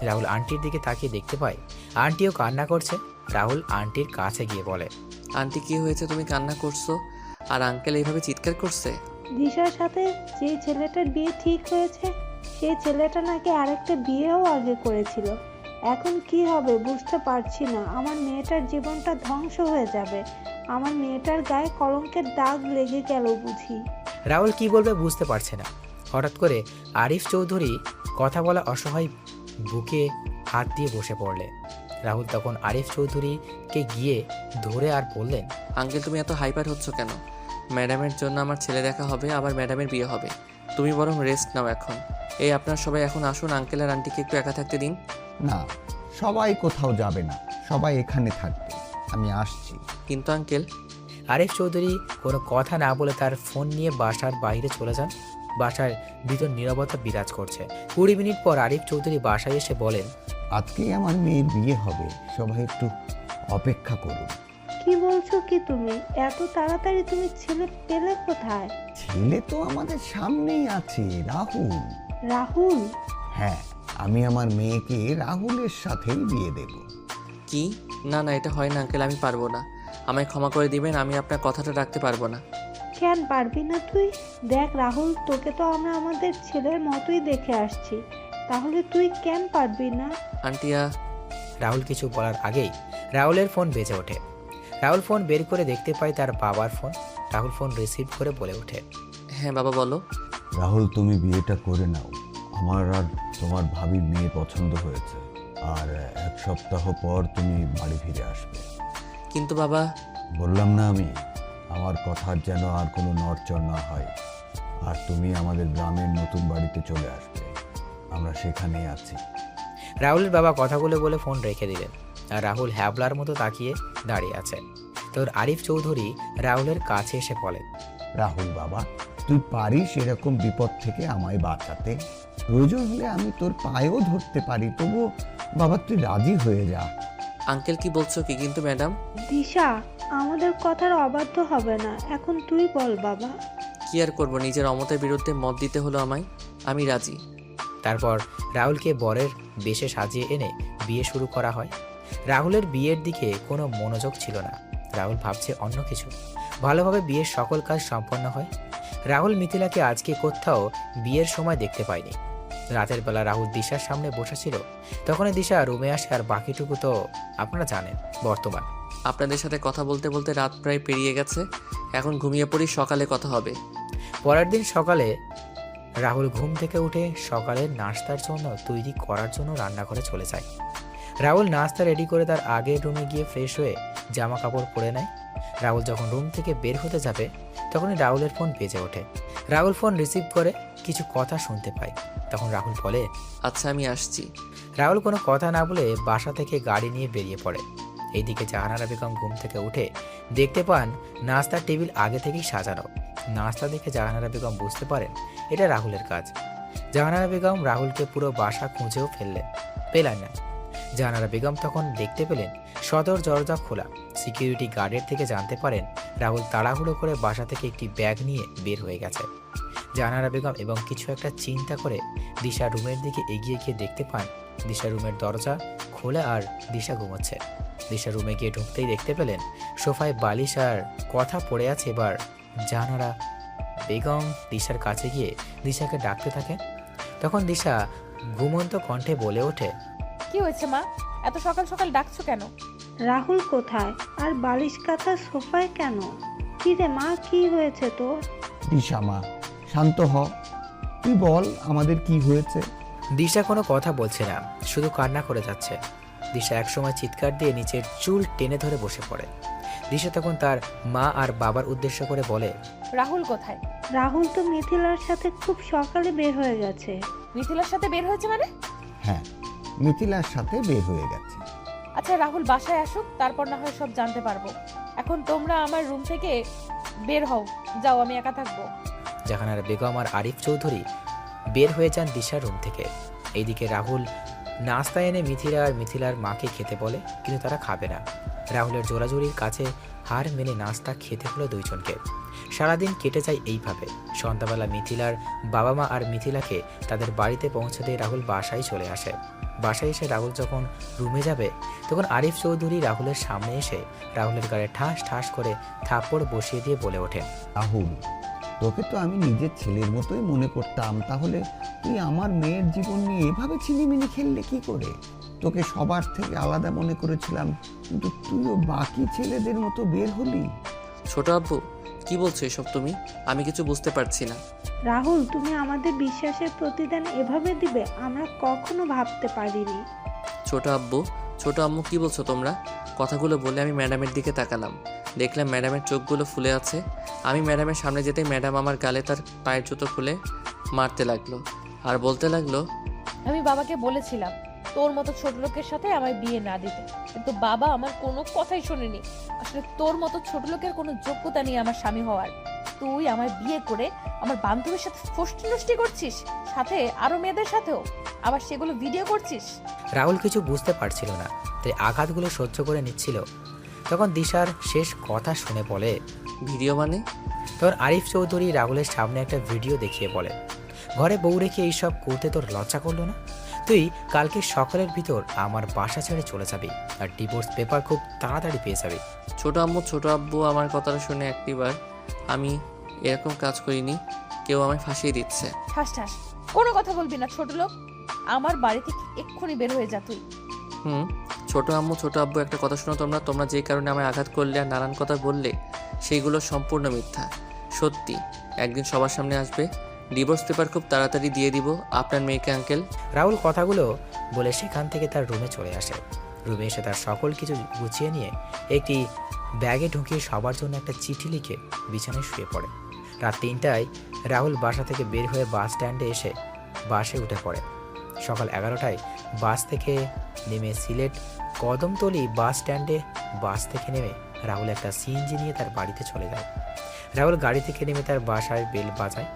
রাহুল আন্টির দিকে তাকিয়ে দেখতে পায় আন্টিও কান্না করছে। রাহুল আন্টির কাছে গিয়ে বলে, আন্টি কি হয়েছে, তুমি কান্না করছো আর আঙ্কেল এইভাবে চিৎকার করছে? দিশার সাথে যে ছেলেটার বিয়ে ঠিক হয়েছে, সেই ছেলেটা নাকি আরেকটা বিয়েও আগে করেছিল। এখন কি হবে বুঝতে পারছি না, আমার মেয়েটার জীবনটা ধ্বংস হয়ে যাবে, আমার মেয়েটার গায়ে কলঙ্কের দাগ লেগে গেল বুঝি। রাহুল কি বলবে বুঝতে পারছে না। হঠাৎ করে আরিফ চৌধুরী কথা বলা অসহায় বুকে হাত দিয়ে বসে পড়লে। রাহুল তখন আরিফ চৌধুরীকে গিয়ে ধরে আর বললেন, আঙ্কেল তুমি এত হাইপার হচ্ছ কেন? ম্যাডামের জন্য আমার ছেলে দেখা হবে, আবার ম্যাডামের বিয়ে হবে, তুমি বরং রেস্ট নাও এখন। আপনার সবাই এখন আসুন, আঙ্কেল আর আন্টিকে একটু একা থাকতে দিন। না, সবাই কোথাও যাবে না, সবাই এখানে থাকবে, আমি আসছি। কিন্তু আঙ্কেল। আরিফ চৌধুরী কোনো কথা না বলে তার ফোন নিয়ে বাসার বাইরে চলে যান। বাসার ভিতর নীরবতা বিরাজ করছে। 20 মিনিট পর আরিফ চৌধুরী বাসায় এসে বলেন, আজকেই আমার মেয়ের বিয়ে হবে, সবাই একটু অপেক্ষা করুন। কি বলছো কি তুমি? এত তাড়াতাড়ি তুমি ছেলে পেলে কোথায়? ছেলে তো আমাদের সামনেই আছে, রাহুল। রাহুল? হ্যাঁ, আমি আমার মেয়েকে রাহুলের সাথেই বিয়ে দেব। কি? না এটা হয় না আঙ্কেল, আমি পারবো না, আমায় ক্ষমা করে দিবেন, আমি আপনার কথাটা রাখতে পারবো না। কেন পারবি না তুই? দেখ রাহুল, তোকে তো আমরা আমাদের ছেলের মতোই দেখে আসছি, তাহলে তুই কেন পারবি না? আন্টিয়া, রাহুল কিছু বলার আগেই রাহুলের ফোন বেজে ওঠে। রাহুল ফোন বের করে দেখতে পায় তার বাবার ফোন। রাহুল ফোন রিসিভ করে বলে ওঠে, হ্যাঁ বাবা বলো। রাহুল, তুমি বিয়েটা করে নাও। আমার আর তোমার ভাবির মেয়ে পছন্দ হয়েছে, আর 1 সপ্তাহ পর তুমি বাড়ি ফিরে আসবে। কিন্তু বাবা, বললাম না আমি, আমার কথার যেন আর কোনো নড়চড় না হয়। আর তুমি আমাদের গ্রামের নতুন বাড়িতে চলে আসবে, আমরা সেখানেই আছি। রাহুলের বাবা কথাগুলো বলে ফোন রেখে দিলেন। আর রাহুল হ্যাবলার মতো তাকিয়ে দাঁড়িয়ে আছে। তোর আরিফ চৌধুরী রাহুলের কাছে এসে বলে, রাহুল বাবা, তুই পারিস এরকম বিপদ থেকে আমায় বাঁচাতে? প্রয়োজন হলে আমি তোর পায়েও ধরতে পারি, তবু বাবা তুই রাজি হয়ে যা। আঙ্কেল কি বলছো কি? কিন্তু ম্যাডাম। দিশা, আমাদের কথার অবাধ্য হবে না, এখন তুই বল বাবা। কি আর করবো, নিজের অমতের বিরুদ্ধে মত দিতে হলো আমায়। আমি রাজি। তারপর রাহুলকে বরের বেশে সাজিয়ে এনে বিয়ে শুরু করা হয়। রাহুলের বিয়ের দিকে কোনো মনোযোগ ছিল না। রাহুল ভাবছে অন্য কিছু। ভালোভাবে বিয়ের সকল কাজ সম্পন্ন হয়। রাহুল মিথিলাকে আজকে কোথাও বিয়ের সময় দেখতে পায়নি। রাতের বেলা রাহুল দিশার সামনে বসেছিল। তখনই দিশা রুমে আসে, আর বাকিটুকু তো আপনারা জানেন। বর্তমান আপনাদের সাথে কথা বলতে বলতে রাত প্রায় পেরিয়ে গেছে। এখন ঘুমিয়ে পড়ি, সকালে কথা হবে। পরের দিন সকালে রাহুল ঘুম থেকে উঠে সকালের নাস্তার জন্য তৈরি করার জন্য রান্নাঘরে চলে যায়। রাহুল নাস্তা রেডি করে তার আগের রুমে গিয়ে ফ্রেশ হয়ে জামা কাপড় পরে নেয়। রাহুল যখন রুম থেকে বের হতে যাবে তখনই রাহুলের ফোন বেজে ওঠে। রাহুল ফোন রিসিভ করে কিছু কথা শুনতে পায়। তখন রাহুল বলে, আচ্ছা আমি আসছি। রাহুল কোনো কথা না বলে বাসা থেকে গাড়ি নিয়ে বেরিয়ে পড়ে। এইদিকে জাহানারা বেগম ঘুম থেকে উঠে দেখতে পান নাস্তার টেবিল আগে থেকেই সাজানো। নাস্তা দেখে জাহানারা বেগম বুঝতে পারেন এটা রাহুলের কাজ। জাহানারা বেগম রাহুলকে পুরো বাসা খুঁজেও পেলেন না। জাহানারা বেগম তখন দেখতে পেলেন সদর দরজা খোলা। সিকিউরিটি গার্ডের থেকে জানতে পারেন রাহুল তাড়াহুড়ো করে বাসা থেকে একটি ব্যাগ নিয়ে বের হয়ে গেছে। জাহানারা বেগম এবং কিছু একটা চিন্তা করে দিশা রুমের দিকে এগিয়ে গিয়ে দেখতে পান দিশা রুমের দরজা খোলা আর দিশা ঘুমোচ্ছে। দিশা রুমে গিয়ে ঢুকতেই দেখতে পেলেন সোফায় বালিশ আর কথা পড়ে আছে। এবার জাহানারা বেগম দিশার কাছে গিয়ে দিশাকে ডাকতে থাকে। তখন দিশা ঘুমন্ত কণ্ঠে বলে ওঠে, কি হয়েছে মা, এত সকাল সকাল ডাকছো কেন? রাহুল কোথায়? আর বালিশ কাঁথা সোফায় কেন? কি রে মা, কি হয়েছে তোর? দিশা মা, শান্ত হ, তুই বল আমাদের কি হয়েছে। দিশা কোনো কথা বলছে না, শুধু কান্না করে যাচ্ছে। দিশা একসময় চিৎকার দিয়ে নিচের চুল টেনে ধরে বসে পড়ে। দিশা তখন তার মা আর বাবার উদ্দেশ্য করে বলে, রাহুল কোথায়? রাহুল তো মিথিলার সাথে খুব সকালে বের হয়ে গেছে। মিথিলার সাথে বের হয়েছে মানে? হ্যাঁ, মিথিলার সাথে বের হয়ে গেছে। আচ্ছা রাহুল বাসায় আসুক, তারপর না হয় সব জানতে পারবো। এখন তোমরা আমার রুম থেকে বের হও, যাও, আমি একা থাকবো। জাহানারা বেগম আর আরিফ চৌধুরী বের হয়ে যান দিশার রুম থেকে। এইদিকে রাহুল নাস্তা এনে মিথিলা আর মিথিলার মাকে খেতে বলে, কিন্তু তারা খাবে না। রাহুলের জোরাজোরির কাছে হার মেনে নাস্তা খেতে হলো দুইজনকে। সারাদিন কেটে যায় এইভাবে। সন্ধ্যাবেলা মিথিলার বাবা মা আর মিথিলাকে তাদের বাড়িতে পৌঁছে দিয়ে রাহুল বাসায় চলে আসে। বাসায় এসে রাহুল যখন রুমে যাবে তখন আরিফ চৌধুরী রাহুলের সামনে এসে রাহুলের গায়ে ঠাস ঠাস করে থাপ্পড় বসিয়ে দিয়ে বলে ওঠেন, রাহুল, তোকে তো আমি নিজের ছেলের মতোই মনে করতাম, তাহলে তুই আমার মেয়ের জীবন নিয়ে এভাবে ছিনিমিনি খেললে কি করে? তোকে সবার থেকে আলাদা মনে করেছিলাম, কিন্তু তুইও বাকি ছেলেদের মতো বের হলি। ছোট আব্বু, কি বলছো এসব তুমি? আমি কিছু বুঝতে পারছি না। রাহুল, তুমি আমাদের বিশ্বাসের প্রতিদান এভাবে দিবে আমরা কখনো ভাবতে পারিনি। ছোট আব্বু, ছোট আম্মু, কি বলছো তোমরা? কথাগুলো বলে আমি ম্যাডামের দিকে তাকালাম। দেখলাম ম্যাডামের চোখগুলো ফুলে আছে। আমি ম্যাডামের সামনে যেতেই ম্যাডাম আমার গালে তার পায়ের জুতো খুলে মারতে লাগলো আর বলতে লাগলো, আমি বাবাকে বলেছিলাম তোর মতো ছোট লোকের সাথে আমায় বিয়ে না দিতে, কিন্তু বাবা আমার কোনো কথাই শোনেনি। আসলে তোর মতো ছোট লোকের কোনো যোগ্যতা নেই আমার স্বামী হওয়ার। তুই আমায় বিয়ে করে আমার বান্ধবীর সাথে ফষ্টি নষ্টি করছিস, সাথে আরো মেয়েদের সাথেও, আবার সেগুলো ভিডিও করছিস। রাহুল কিছু বুঝতে পারছিল না, তাই আঘাতগুলো সহ্য করে নিচ্ছিল। তখন দিশার শেষ কথা শুনে বলে, ভিডিও মানে? তখন আরিফ চৌধুরী রাহুলের সামনে একটা ভিডিও দেখিয়ে বলে, ঘরে বউ রেখে এইসব করতে তোর লজ্জা করলো না? তুই কালকে সকালের ভিতর আমার বাসা ছেড়ে চলে যাবি, আর ডিভোর্স পেপার খুব তাড়াতাড়ি পেয়ে যাবি। ছোট আম্মু, ছোট আব্বু আমার কথাটা শুনে একটিবার, আমি এরকম কাজ করিনি, কেউ আমায় ফাঁসিয়ে দিচ্ছে। ঠাস ঠাস, কোনো কথা বলবি না ছোট লোক। আমার বাড়ি থেকে এক্ষুনি বের হয়ে যা তুই। হুম, ছোট আম্মু ছোট আব্বু একটা কথা শোনো, তোমরা যে কারণে আমায় আঘাত করলে আর নানান কথা বললে সেইগুলো সম্পূর্ণ মিথ্যা। সত্যি একদিন সবার সামনে আসবে, ডিভোর্স পেপার খুব তাড়াতাড়ি দিয়ে দিব আপনার মেয়েকে আঙ্কেল। রাহুল কথাগুলো বলে সেখান থেকে তার রুমে চলে আসে। রুমে এসে তার সকল কিছু গুছিয়ে নিয়ে একটি ব্যাগে ঢুকিয়ে সবার জন্য একটা চিঠি লিখে বিছানায় শুয়ে পড়ে। রাত 3টায় রাহুল বাসা থেকে বের হয়ে বাস স্ট্যান্ডে এসে বাসে উঠে পড়ে। সকাল 11টায় বাস থেকে নেমে সিলেট কদমতলী বাস স্ট্যান্ডে বাস থেকে নেমে রাহুল একটা সিএনজি নিয়ে তার বাড়িতে চলে যায়। রাহুল গাড়ি থেকে নেমে তার বাসায় বেল বাজায়।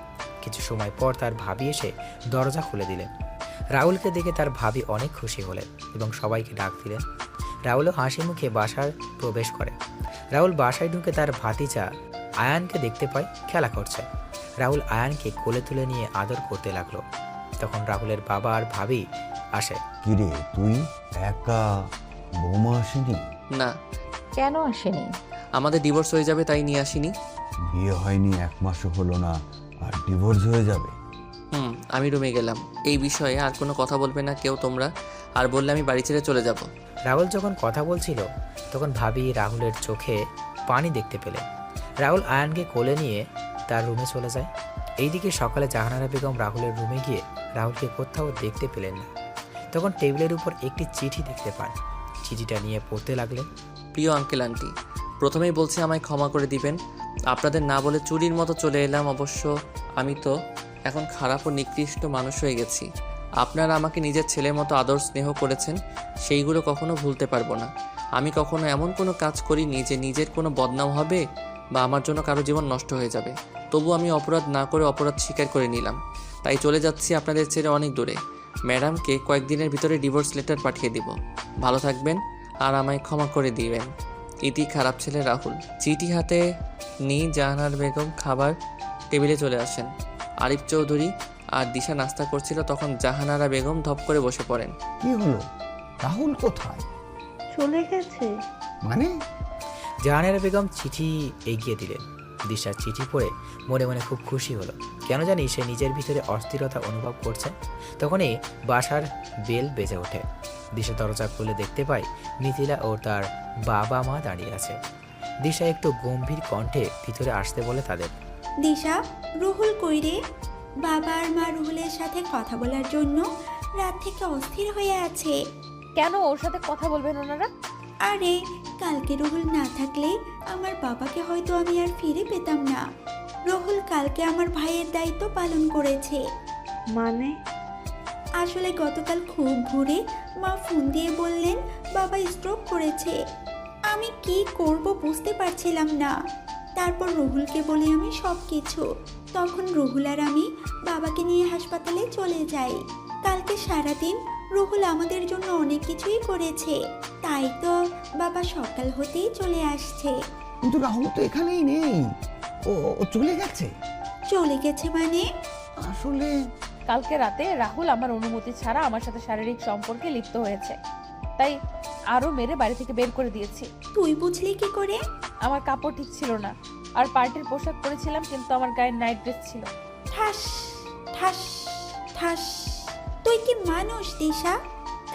কিছু সময় পর তার ভাবি এসে দরজা খুলে দিলেন। রাহুলকে দেখে তার ভাবি অনেক খুশি হলেন এবং সবাইকে ডাক দিলেন। রাহুলও হাসি মুখে বাসায় প্রবেশ করে। রাহুল বাসায় ঢুকে তার ভাতিজা আয়ানকে দেখতে পায় খেলা করছে। রাহুল আয়ানকে কোলে তুলে নিয়ে আদর করতে লাগলো। তখন রাহুলের বাবা আর ভাবি আসে। কিরে তুই একা, বৌমা আসেনি? না, কেন আসেনি? আমাদের ডিভোর্স হয়ে যাবে তাই নিয়ে আসিনি। বিয়ে হয়নি 1 মাসও হলো না আর ডিভোর্স হয়ে যাবে? আমি রুমে গেলাম, এই বিষয়ে আর কোনো কথা বলবে না কেউ তোমরা, আর বললে আমি বাড়ি ছেড়ে চলে যাব। রাহুল যখন কথা বলছিল তখন ভাবি রাহুলের চোখে পানি দেখতে পেলেন। রাহুল আয়ানকে কোলে নিয়ে তার রুমে চলে যায়। এইদিকে সকালে জাহানারা বেগম রাহুলের রুমে গিয়ে রাহুলকে কোথাও দেখতে পেলেন না। তখন টেবিলের উপর একটি চিঠি দেখতে পান। চিঠিটা নিয়ে পড়তে লাগলেন। প্রিয় আঙ্কেল আন্টি, প্রথমেই বলছি আমায় ক্ষমা করে দিবেন। আপনাদের না বলে চুরির মতো চলে এলাম। অবশ্য আমি তো এখন খারাপ ও নিকৃষ্ট মানুষ হয়ে গেছি। আপনারা আমাকে নিজের ছেলের মতো আদর স্নেহ করেছেন, সেইগুলো কখনো ভুলতে পারবো না। আমি কখনো এমন কোনো কাজ করিনি যে নিজের কোনো বদনাম হবে বা আমার জন্য কারো জীবন নষ্ট হয়ে যাবে। তবু আমি অপরাধ না করে অপরাধ স্বীকার করে নিলাম, তাই চলে যাচ্ছি আপনাদের ছেড়ে অনেক দূরে। ম্যাডামকে কয়েকদিনের ভিতরে ডিভোর্স লেটার পাঠিয়ে দিব। ভালো থাকবেন আর আমায় ক্ষমা করে দিবেন। ইতি খারাপ ছেলে রাহুল। চিঠি হাতে নিয়ে জাহানার বেগম খাবার টেবিলে চলে আসেন। আরিফ চৌধুরী আর দিশা নাস্তা করছিল, তখন জাহানারা বেগম ধপ করে বসে পড়েন। কি হলো? রাহুল কোথায়? চলে গেছে। মানে? জাহানারা বেগম চিঠি এগিয়ে দিলেন। দিশা চিঠি পড়ে মনে মনে খুব খুশি হলো। কেন জানি সে নিজের ভিতরে অস্থিরতা অনুভব করছে। তখনই বাসার বেল বেজে ওঠে। দিশা দরজা খুলে দেখতে পায় মিথিলা ও তার বাবা মা দাঁড়িয়ে আছে। দিশা একটু গম্ভীর কণ্ঠে ভিতরে আসতে বলে তাদের। দিশা, রুহুল কই রে? বাবা আর মা রুহুলের সাথে কথা বলার জন্য রাত থেকে অস্থির হয়ে আছে। কেন ওর সাথে কথা বলবেন ওনারা? আরে কালকে রুহুল না থাকলে আমার বাবাকে হয়তো আমি আর ফিরে পেতাম না। রুহুল কালকে আমার ভাইয়ের দায়িত্ব পালন করেছে। মানে? আসলে গতকাল খুব ভোরে মা ফোন দিয়ে বললেন বাবা স্ট্রোক করেছে। আমি কি করব বুঝতে পারছিলাম না। তারপর রুহুলকে বলি আমি সব কিছু। তখন রুহুল আর আমি বাবাকে নিয়ে হাসপাতালে চলে যাই। কালকে সারাদিন রুহুল আমাদের জন্য অনেক কিছুই করেছে, তাই তো বাবা সকাল হতেই চলে আসছে। কিন্তু রাহুল তো এখানেই নেই। ও চলে গেছে? চলে গেছে মানে? আসলে কালকে রাতে রাহুল আমার অনুমতি ছাড়া আমার সাথে শারীরিক সম্পর্কে লিপ্ত হয়েছে, তাই আরো মেরে বাড়ি থেকে বের করে দিয়েছি। তুই বুঝলি কি করে? আমার কাপড় ঠিক ছিল না, আর পার্টির পোশাক পরেছিলাম, কিন্তু আমার গায়ে নাইট ড্রেস ছিল। ঠাস ঠাস ঠাস। তুই কি মানুষ দিশা?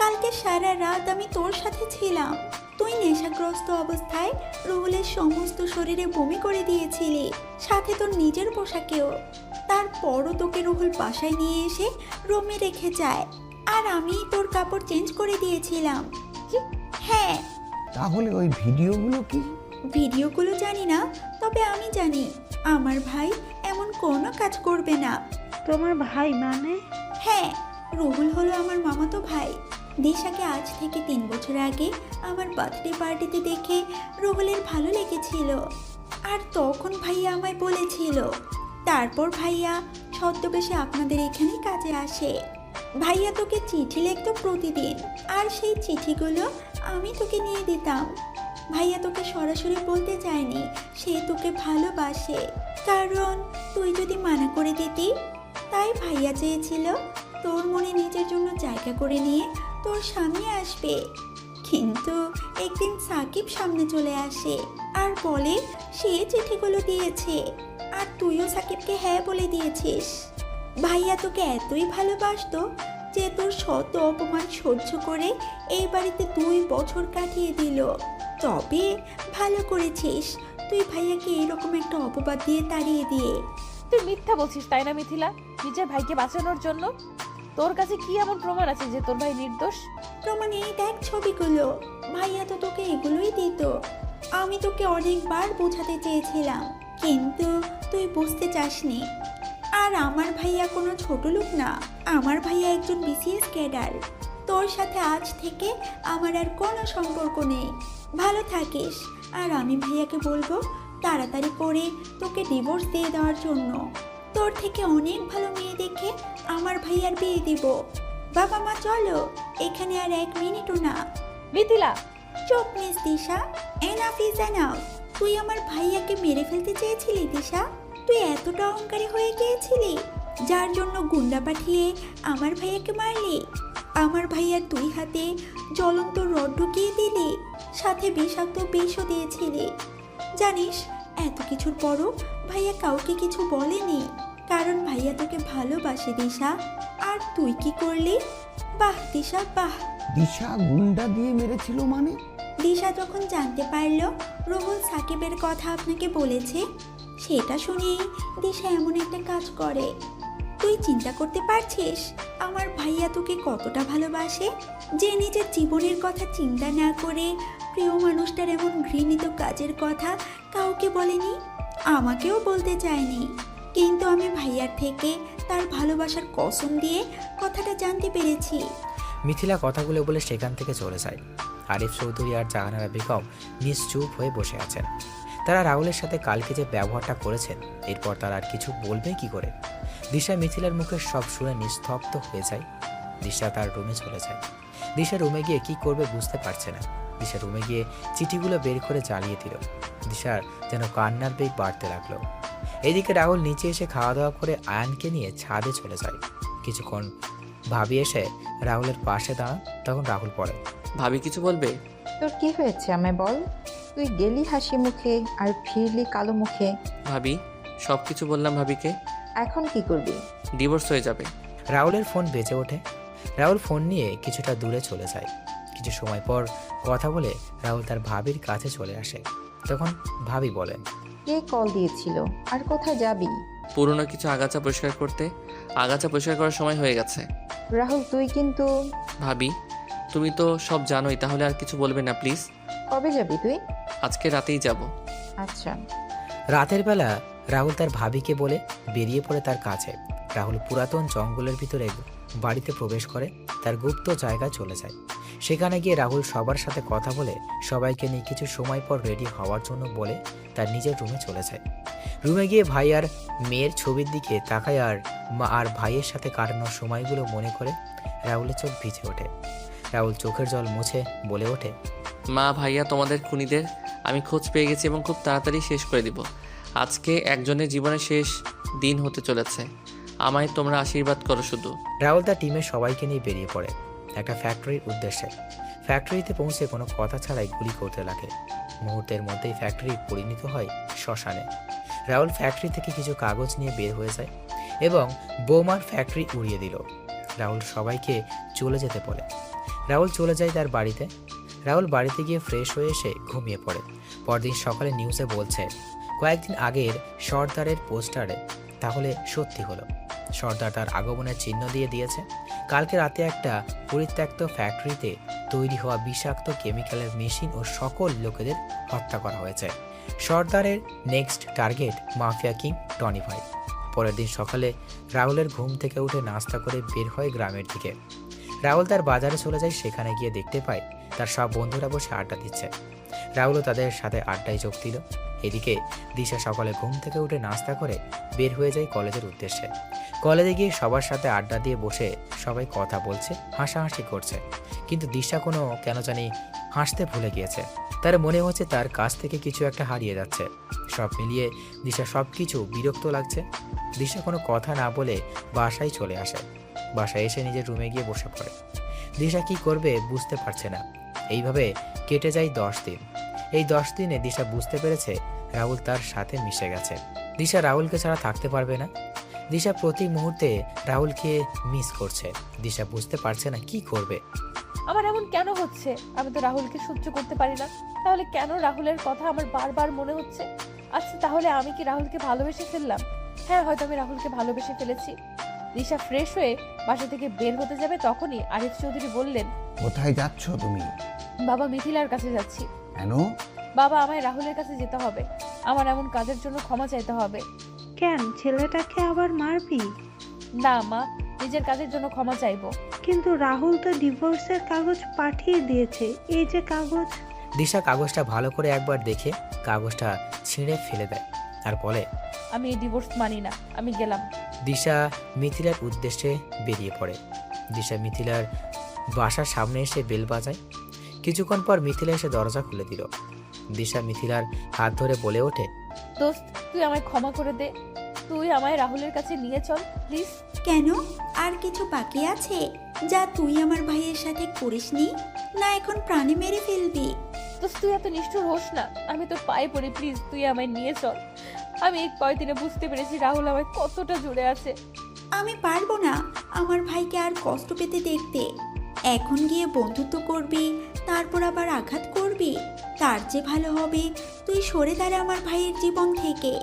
কালকে সারা রাত আমি তোর সাথে ছিলাম। তুই নেশাগ্রস্ত অবস্থায় রুহুলের সমস্ত শরীরে বমি করে দিয়েছিলি, সাথে তোর নিজের পোশাকেও। তারপরও তোকে রুহুল বাসায় নিয়ে এসে রুমে রেখে যায়, আর আমি তোর কাপড় চেঞ্জ করে দিয়েছিলাম। কি? হ্যাঁ। তাহলে ওই ভিডিওগুলো কি? ভিডিওগুলো জানি না, তবে আমি জানি আমার ভাই এমন কোনো কাজ করবে না। তোমার ভাই মানে? হ্যাঁ, রুহুল হলো আমার মামাতো ভাই। দিশাকে আজ থেকে 3 বছর আগে আমার বার্থডে পার্টিতে দেখে রুহুলের ভালো লেগেছিল, আর তখন ভাইয়া আমায় বলেছিল। তারপর ভাইয়া ছদ্মবেশে আপনাদের এখানে কাজে আসে। ভাইয়া তোকে চিঠি লিখতো প্রতিদিন, আর সেই চিঠিগুলো আমি তোকে নিয়ে দিতাম। ভাইয়া তোকে সরাসরি বলতে চায়নি সে তোকে ভালোবাসে, কারণ তুই যদি মানা করে দিতি। তাই ভাইয়া চেয়েছিল তোর মনে নিজের জন্য জায়গা করে নিয়ে তোর সামনে আসবে। কিন্তু একদিন সাকিব সামনে চলে আসে আর বলে সে চিঠিগুলো দিয়েছে, আর তুইও সাকিবকে হ্যাঁ বলে দিয়েছিস। ভাইয়া তোকে এতই ভালোবাসতো যে তোর শত অপমান সহ্য করে এই বাড়িতে 2 বছর কাটিয়ে দিল। তবে ভালো করেছিস তুই ভাইয়াকে এরকম একটা অপবাদ দিয়ে তাড়িয়ে দিয়ে। তুই মিথ্যা বলছিস তাই না মিথিলা, নিজের ভাইকে বাঁচানোর জন্য? তোর কাছে কি এমন প্রমাণ আছে যে তোর ভাই নির্দোষ? প্রমাণ এই দেখ ছবিগুলো, ভাইয়া তো তোকে এগুলোই দিত। আমি তোকে অনেকবার বোঝাতে চেয়েছিলাম, কিন্তু তুই বুঝতে চাসনি। আর আমার ভাইয়া কোনো ছোট লোক না, আমার ভাইয়া একজন বিসিএস ক্যাডার। তোর সাথে আজ থেকে আমার আর কোনো সম্পর্ক নেই। ভালো থাকিস। আর আমি ভাইয়াকে বলবো তাড়াতাড়ি করে তোকে ডিভোর্স দিয়ে দেওয়ার জন্য। তোর থেকে অনেক ভালো মেয়ে দেখে আমার ভাইয়ার বিয়ে দিব। বাবা মা চলো, এখানে আর 1 মিনিটও না। মিথিলা, চুপ miss Disha, enough is enough. তুই আমার ভাইয়াকে মেরে ফেলতে চেয়েছিলি দিশা? তুই এতটা অহংকারী হয়ে গিয়েছিলি যার জন্য গুন্ডা পাঠিয়ে আমার ভাইয়াকে মারলি? আমার ভাইয়ার 2 হাতে জ্বলন্ত রড ঢুকিয়ে দিলি, সাথে বিষাক্ত বিষও দিয়েছিলি। জানিস এত কিছুর পরও ভাইয়া কাউকে কিছু বলেনি, কারণ ভাইয়া তোকে ভালোবাসে দিশা। আর তুই কি করলি? বাহ দিশা বাহ। দিশা গুন্ডা দিয়ে মেরেছিল মানে? দিশা যখন জানতে পারল রুহুল সাকিবের কথা আপনাকে বলেছে, সেটা শুনেই দিশা এমন একটা কাজ করে। তুই চিন্তা করতে পারছিস আমার ভাইয়া তোকে কতটা ভালোবাসে, যে নিজের জীবনের কথা চিন্তা না করে প্রিয় মানুষটার এমন ঘৃণিত কাজের কথা কাউকে বলেনি, আমাকেও বলতে চায়নি। কিন্তু আমি ভাইয়ার থেকে তার ভালোবাসার কসম দিয়ে কথাটা জানতে পেরেছি। মিথিলা কথাগুলো বলে সেখান থেকে চলে যায়। আরিফ চৌধুরী আর জাহানারা বেগম নিশ্চুপ হয়ে বসে আছেন। তারা রাহুলের সাথে কালকে যে ব্যবহারটা করেছেন, এরপর তারা আর কিছু বলবে কি করে? দিশা মিথিলার মুখে সব শুনে নিস্তব্ধ হয়ে যায়। দিশা তার রুমে চলে যায়। দিশা রুমে গিয়ে কি করবে বুঝতে পারছে না। দিশা রুমে গিয়ে চিঠিগুলো বের করে জ্বালিয়ে দিল। দিশার যেন কান্নার বেগ বাড়তে লাগলো। এদিকে রাহুল নিচে এসে খাওয়া দাওয়া করে আয়ানকে নিয়ে ছাদে চলে যায়। কিছুক্ষণ ভাবি এসে রাহুলের পাশে দাঁড়ান। তখন রাহুল পড়ে, ভাবি কিছু বলবে? তোর কি হয়েছে আমায় বল। তুই গেলি হাসি মুখে আর ফিরলি কালো মুখে। ভাবি সব কিছু বললাম ভাবিকে। এখন কি করবি? ডিভোর্স হয়ে যাবে। রাহুলের ফোন বেজে ওঠে। রাহুল ফোন নিয়ে কিছুটা দূরে চলে যায়। কিছু সময় পর কথা বলে রাহুল তার ভাবির কাছে চলে আসে। তখন ভাবি বলেন, কে কল দিয়েছিল আর কোথায় যাবি? পুরনো কিছু আগাছা পরিষ্কার করতে। আগাছা পরিষ্কার করার সময় হয়ে গেছে। রাহুল তুই কিন্তু। ভাবি তুমি তো সব জানোই, তাহলে আর কিছু বলবে না প্লিজ। কবে যাবি তুই? আজকে রাতেই যাব। আচ্ছা। রাতের বেলা রাহুল তার ভাবিকে বলে বেরিয়ে পড়ে তার কাছে। রাহুল পুরাতন জঙ্গলের ভিতরে বাড়িতে প্রবেশ করে তার গুপ্ত জায়গায় চলে যায়। সেখানে গিয়ে রাহুল সবার সাথে কথা বলে সবাইকে নিয়ে কিছু সময় পর রেডি হওয়ার জন্য বলে তার নিজের রুমে চলে যায়। রুমে গিয়ে ভাই আর মেয়ের ছবির দিকে তাকায় আর মা আর ভাইয়ের সাথে কাটানোর সময়গুলো মনে করে রাহুলের চোখ ভিজে ওঠে। রাহুল চোখের জল মুছে বলে ওঠে, মা ভাইয়া তোমাদের খুনিদের আমি খোঁজ পেয়ে গেছি এবং খুব তাড়াতাড়ি শেষ করে দিব। আজকে একজনের জীবনের শেষ দিন হতে চলেছে। আমায় তোমরা আশীর্বাদ করো শুধু। রাহুল তার টিমের সবাইকে নিয়ে বেরিয়ে পড়ে একটা ফ্যাক্টরির উদ্দেশ্যে। ফ্যাক্টরিতে পৌঁছে কোনো কথা ছাড়াই গুলি করতে লাগে। মুহূর্তের মধ্যেই ফ্যাক্টরি পরিণত হয় শ্মশানে। রাহুল ফ্যাক্টরি থেকে কিছু কাগজ নিয়ে বের হয়ে যায় এবং বোমার ফ্যাক্টরি উড়িয়ে দিল। রাহুল সবাইকে চলে যেতে বলে। রাহুল চলে যায় তার বাড়িতে। রাহুল বাড়িতে গিয়ে ফ্রেশ হয়ে এসে ঘুমিয়ে পড়ে। পরদিন সকালে নিউজে বলছে কয়েকদিন আগের সর্দারের পোস্টারে তাহলে সত্যি হলো। সর্দার তার আগমনের চিহ্ন দিয়ে দিয়েছে। কালকে রাতে একটা পরিত্যক্ত ফ্যাক্টরিতে তৈরি হওয়া বিষাক্ত কেমিক্যালের মেশিন ও সকল লোকেদের হত্যা করা হয়েছে। সর্দারের next target mafia king Tony ভাই। পরের দিন সকালে রাহুলের ঘুম থেকে উঠে নাস্তা করে বের হয় গ্রামের দিকে। রাহুল তার বাজারে চলে যায়। সেখানে গিয়ে দেখতে পায় তার সব বন্ধুরা বসে আড্ডা দিচ্ছে। রাহুলও তাদের সাথে আড্ডায় যোগ দিল। এদিকে দিশা সকালে ঘুম থেকে উঠে নাস্তা করে বের হয়ে যায় কলেজের উদ্দেশ্যে। কলেজে গিয়ে সবার সাথে আড্ডা দিয়ে বসে সবাই কথা বলছে, হাসাহাসি করছে। কিন্তু দিশা কেন জানি হাসতে ভুলে গিয়েছে। তার মনে হচ্ছে তার কাছ থেকে কিছু একটা হারিয়ে যাচ্ছে। সব মিলিয়ে দিশা সব কিছু বিরক্ত লাগছে। দিশা কোনো কথা না বলে বাসায় চলে আসে। বাসায় এসে নিজের রুমে গিয়ে বসে পড়ে। দিশা কি করবে বুঝতে পারছে না। এইভাবে কেটে যায় 10 দিন। এই 10 দিনে দিশা বুঝতে পেরেছে রাহুল তার সাথে মিশে গেছে। দিশা রাহুলকে ছাড়া থাকতে পারবে না। দিশা প্রতি মুহূর্তে রাহুলকে মিস করছে। দিশা বুঝতে পারছে না কি করবে। আমার এমন কেন হচ্ছে? আমি তো রাহুলকে সহ্য করতে পারি না, তাহলে কেন রাহুলের কথা আমার বারবার মনে হচ্ছে? আচ্ছা, তাহলে আমি কি রাহুলকে ভালোবেসে ফেললাম? হ্যাঁ, হয়তো আমি রাহুলকে ভালোবেসে ফেলেছি। দিশা ফ্রেশ হয়ে বাসা থেকে বের হতে যাবে, তখনই আরিফ চৌধুরী বললেন, কোথায় যাচ্ছ তুমি? বাবা, মিথিলার কাছে যাচ্ছি। কেন? বাবা, আমায় রাহুলের কাছে যেতে হবে। আমার এমন কাজের জন্য ক্ষমা চাইতে হবে। কেন, ছেলেটাকে আবার মারবি? না মা, নিজের কাজের জন্য ক্ষমা চাইবো। কিন্তু রাহুল তো ডিভোর্সের কাগজ পাঠিয়ে দিয়েছে। এই যে কাগজ। দিশা কাগজটা ভালো করে একবার দেখে কাগজটা ছিঁড়ে ফেলে দেয় আর বলে, আমি এই ডিভোর্স মানি না, আমি গেলাম। দিশা মিথিলার উদ্দেশ্যে বেরিয়ে পড়ে। দিশা মিথিলার বাসার সামনে এসে বেল বাজায়। কিছুক্ষণ পর মিথিলা এসে দরজা খুলে দিল। দিশা মিথিলার হাত ধরে বলে ওঠে, দোস্ত, তুই আমায় ক্ষমা করে দে। তুই আমায় রাহুলের কাছে নিয়ে চল প্লিজ। কেন, আর কিছু বাকি আছে যা তুই আমার ভাইয়ের সাথে করিসনি? না এখন প্রাণে মেরে ফেলবি? দোস্ত, তুই এত নিষ্ঠুর হোস না। আমি তোর পায়ে পড়ি, প্লিজ তুই আমায় নিয়ে চল। আমি এই কয়দিনে বুঝতে পেরেছি রাহুল আমায় কতটা জুড়ে আছে। আমি পারবো না আমার ভাইকে আর কষ্ট পেতে দেখতে। এখন গিয়ে বন্ধুত্ব করবি, তারপর আবার আঘাত করবি। তার যে ভালো হবে তুই সরে দাঁড়া আমার ভাইয়ের জীবন থেকে।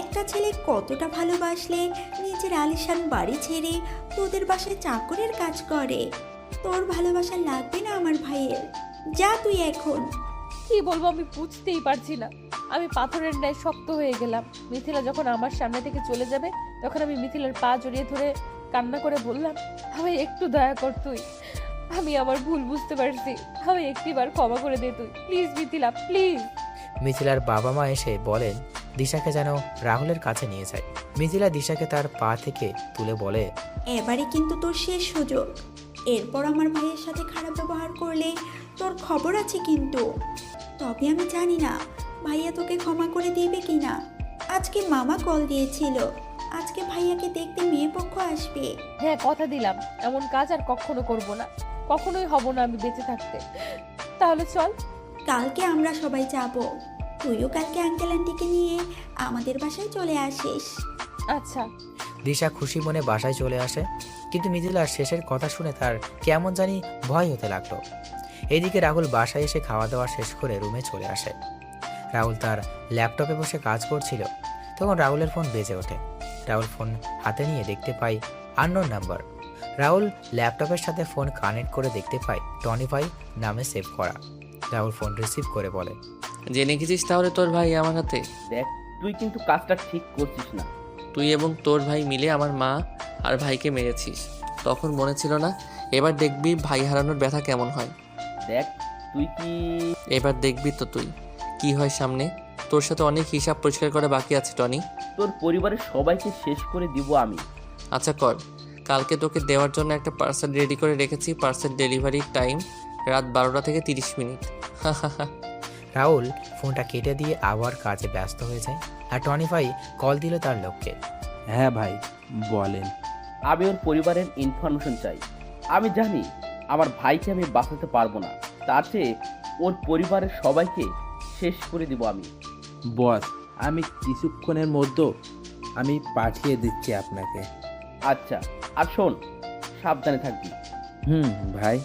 একটা ছেলে কতটা ভালোবাসলে নিজের আলিশান বাড়ি ছেড়ে তোদের বাসায় চাকরের কাজ করে। তোর ভালোবাসা লাগবে না আমার ভাইয়ের। যা তুই এখন। কি বলবো আমি বুঝতেই পারছি না। আমি পাথরের ন্যায় শক্ত হয়ে গেলাম। মিথিলা যখন আমার সামনে থেকে চলে যাবে, তখন আমি মিথিলার পা জড়িয়ে ধরে কান্না করে বললাম, আমি একটু দয়া কর তুই। আমি আমার ভুল বুঝতে পারছি, আমি একটিবার ক্ষমা করে দে তুই, প্লিজ মিথিলা, প্লিজ। মিথিলার বাবা মা এসে বলেন দিশাকে যেন রাহুলের কাছে নিয়ে যায়। মিথিলা দিশাকে তার পা থেকে তুলে বলে, এবারে কিন্তু তোর শেষ সুযোগ। এরপর আমার ভাইয়ের সাথে খারাপ ব্যবহার করলে তোর খবর আছে কিন্তু। তবে আমি জানি না ভাইয়া তোকে ক্ষমা করে দিবে কিনা। আজকে মামা কল দিয়েছিল, আজকে ভাইয়াকে দেখতে মেয়ে পক্ষ আসবে। হ্যাঁ, কথা দিলাম এমন কাজ আর কখনো করব না, কখনোই হব না আমি বেঁচে থাকতে। তাহলে চল। কালকে আমরা সবাই যাব। তুইও কালকে আঙ্কেল আন্টিকে নিয়ে আমাদের বাসায় চলে আসিস। আচ্ছা। দিশা খুশি মনে বাসায় চলে আসে। কিন্তু মিথিলার শেষের কথা শুনে তার কেমন জানি ভয় হতে লাগলো। এদিকে রাহুল বাসায় এসে খাওয়া দাওয়া শেষ করে রুমে চলে আসে। রাহুল তার ল্যাপটপে বসে কাজ করছিল, তখন রাহুলের ফোন বেজে ওঠে। রাহুল ফোন হাতে নিয়ে দেখতে পায় আননোন নাম্বার। রাহুল ল্যাপটপের সাথে ফোন কানেক্ট করে দেখতে পায় টনি ভাই নামে সেভ করা। রাহুল ফোন রিসিভ করে বলে, জেনে গেছিস তাহলে তোর ভাই আমার হাতে? দেখ, তুই কিন্তু কাজটা ঠিক করছিস না। তুই এবং তোর ভাই মিলে আমার মা আর ভাইকে মেরেছিস। তখন মনে ছিল না? এবার দেখবি ভাই হারানোর ব্যথা কেমন হয়। দেখ, তুই কি এবার দেখবি তো তুই কি হয় সামনে। তোর সাথে অনেক হিসাব পরিষ্কার করা বাকি আছে টনি। তোর পরিবারের সবাইকে শেষ করে দিব আমি। আচ্ছা কর, কালকে তোকে দেওয়ার জন্য একটা পার্সেল রেডি করে রেখেছি। পার্সেল ডেলিভারির টাইম রাত 12টা থেকে 30 মিনিট। রাহুল ফোনটা কেটে দিয়ে আবার কাজে ব্যস্ত হয়ে যায়। আর টনি ভাই কল দিল তার লোককে। হ্যাঁ ভাই, বলেন। আমি ওর পরিবারের ইনফরমেশন চাই। আমি জানি আমার ভাইকে আমি বাঁচাতে পারবো না, তার চেয়ে ওর পরিবারের সবাইকে শেষ করে দিব আমি। বস, আমি কিছুক্ষণের মধ্যে আমি পাঠিয়ে দিচ্ছি আপনাকে। আচ্ছা, আর শোন, সাবধানে থাকবি। ভাই।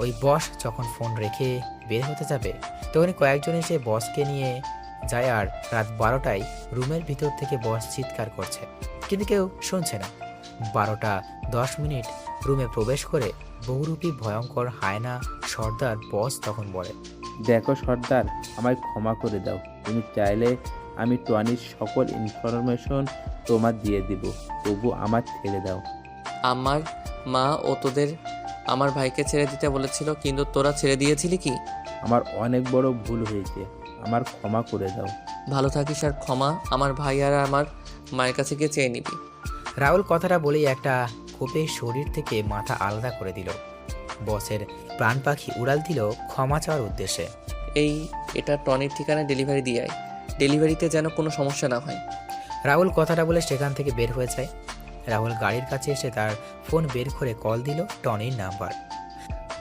ওই বস যখন ফোন রেখে বের হতে যাবে, তখনই কয়েকজন এসে বসকে নিয়ে যায়। আর রাত 12টায় রুমের ভিতর থেকে বস চিৎকার করছে, কিন্তু কেউ শুনছে না। 12টা 10 মিনিট রুমে প্রবেশ করে বহুরূপী ভয়ঙ্কর হায়না সর্দার বস তখন বলে, দেখো সর্দার, আমায় ক্ষমা করে দাও। তুমি চাইলে আমি টনির সকল ইনফরমেশন তোমার দিয়ে দিব, তবু আমার ছেড়ে দাও। আমার মা ও তোদের আমার ভাইকে ছেড়ে দিতে বলেছিল, কিন্তু তোরা ছেড়ে দিয়েছিলি কি? আমার অনেক বড় ভুল হয়েছে, আমার ক্ষমা করে দাও। ভালো থাকিস আর ক্ষমা আমার ভাই আর আমার মায়ের কাছে গিয়ে চেয়ে নিবি। রাহুল কথাটা বলেই একটা কোপে শরীর থেকে মাথা আলাদা করে দিল। বসের প্রাণ পাখি উড়াল দিল ক্ষমা চাওয়ার উদ্দেশ্যে। এটা টনির ঠিকানায় ডেলিভারি দিয়ে আয়, ডেলিভারিতে যেন কোনো সমস্যা না হয়। রাহুল কথাটা বলে সেখান থেকে বের হয়ে যায়। রাহুল গাড়ির কাছে এসে তার ফোন বের করে কল দিল টনির নাম্বার।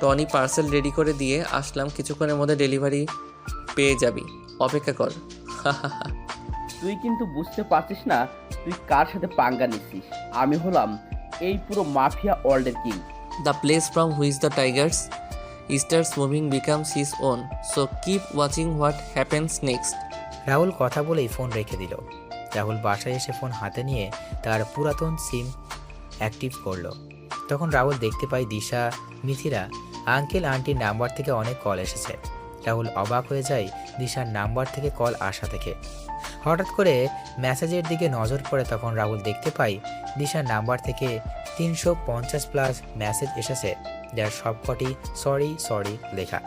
টনি, পার্সেল রেডি করে দিয়ে আসলাম, কিছুক্ষণের মধ্যে ডেলিভারি পেয়ে যাবি, অপেক্ষা কর। তুই কিন্তু বুঝতে পারছিস না তুই কার সাথে পাঙ্গা নিচ্ছিস। আমি হলাম এই পুরো মাফিয়া ওয়ার্ল্ডের king. The place from which the tigers starts moving becomes his own. So keep watching what happens next. Rahul কথা বলেই ফোন রেখে দিল। রাহুল বাসায় এসে ফোন হাতে নিয়ে তার পুরাতন সিম অ্যাক্টিভ করলো। তখন রাহুল দেখতে পায় দিশা, মিথিলা, আঙ্কেল আন্টির নাম্বার থেকে অনেক কল এসেছে। রাহুল অবাক হয়ে যায় দিশার নাম্বার থেকে কল আসা থেকে। হঠাৎ করে মেসেজের দিকে নজর পড়ে, তখন রাহুল দেখতে পায় দিশার নাম্বার থেকে 350+ মেসেজ এসেছে, যার সবকটি সরি সরি লেখা।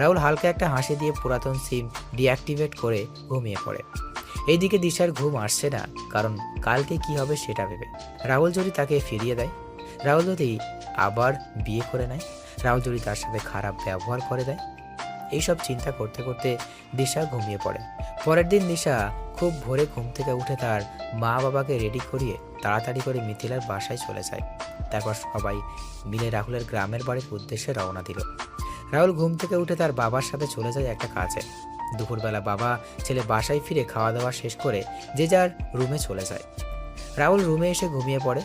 রাহুল হালকা একটা হাসি দিয়ে পুরাতন সিম ডিঅ্যাক্টিভেট করে ঘুমিয়ে পড়ে। এইদিকে দিশার ঘুম আসছে না, কারণ কালকে কি হবে সেটা ভেবে। রাহুল যদি তাকে ফিরিয়ে দেয়, রাহুল যদি আবার বিয়ে করে নেয়, রাহুল যদি তার সাথে খারাপ ব্যবহার করে দেয়, এইসব চিন্তা করতে করতে দিশা ঘুমিয়ে পড়ে। পরের দিন দিশা খুব ভোরে ঘুম থেকে উঠে তার মা বাবাকে রেডি করিয়ে তাড়াতাড়ি করে মিথিলার বাসায় চলে যায়। তারপর সবাই মিলে রাহুলের গ্রামের বাড়ির উদ্দেশ্যে রওনা দিল। রাহুল ঘুম থেকে উঠে তার বাবার সাথে চলে যায় একটা কাজে। দুপুরবেলা বাবা ছেলে বাসায় ফিরে খাওয়া দাওয়া শেষ করে যে যার রুমে চলে যায়। রাহুল রুমে এসে ঘুমিয়ে পড়ে।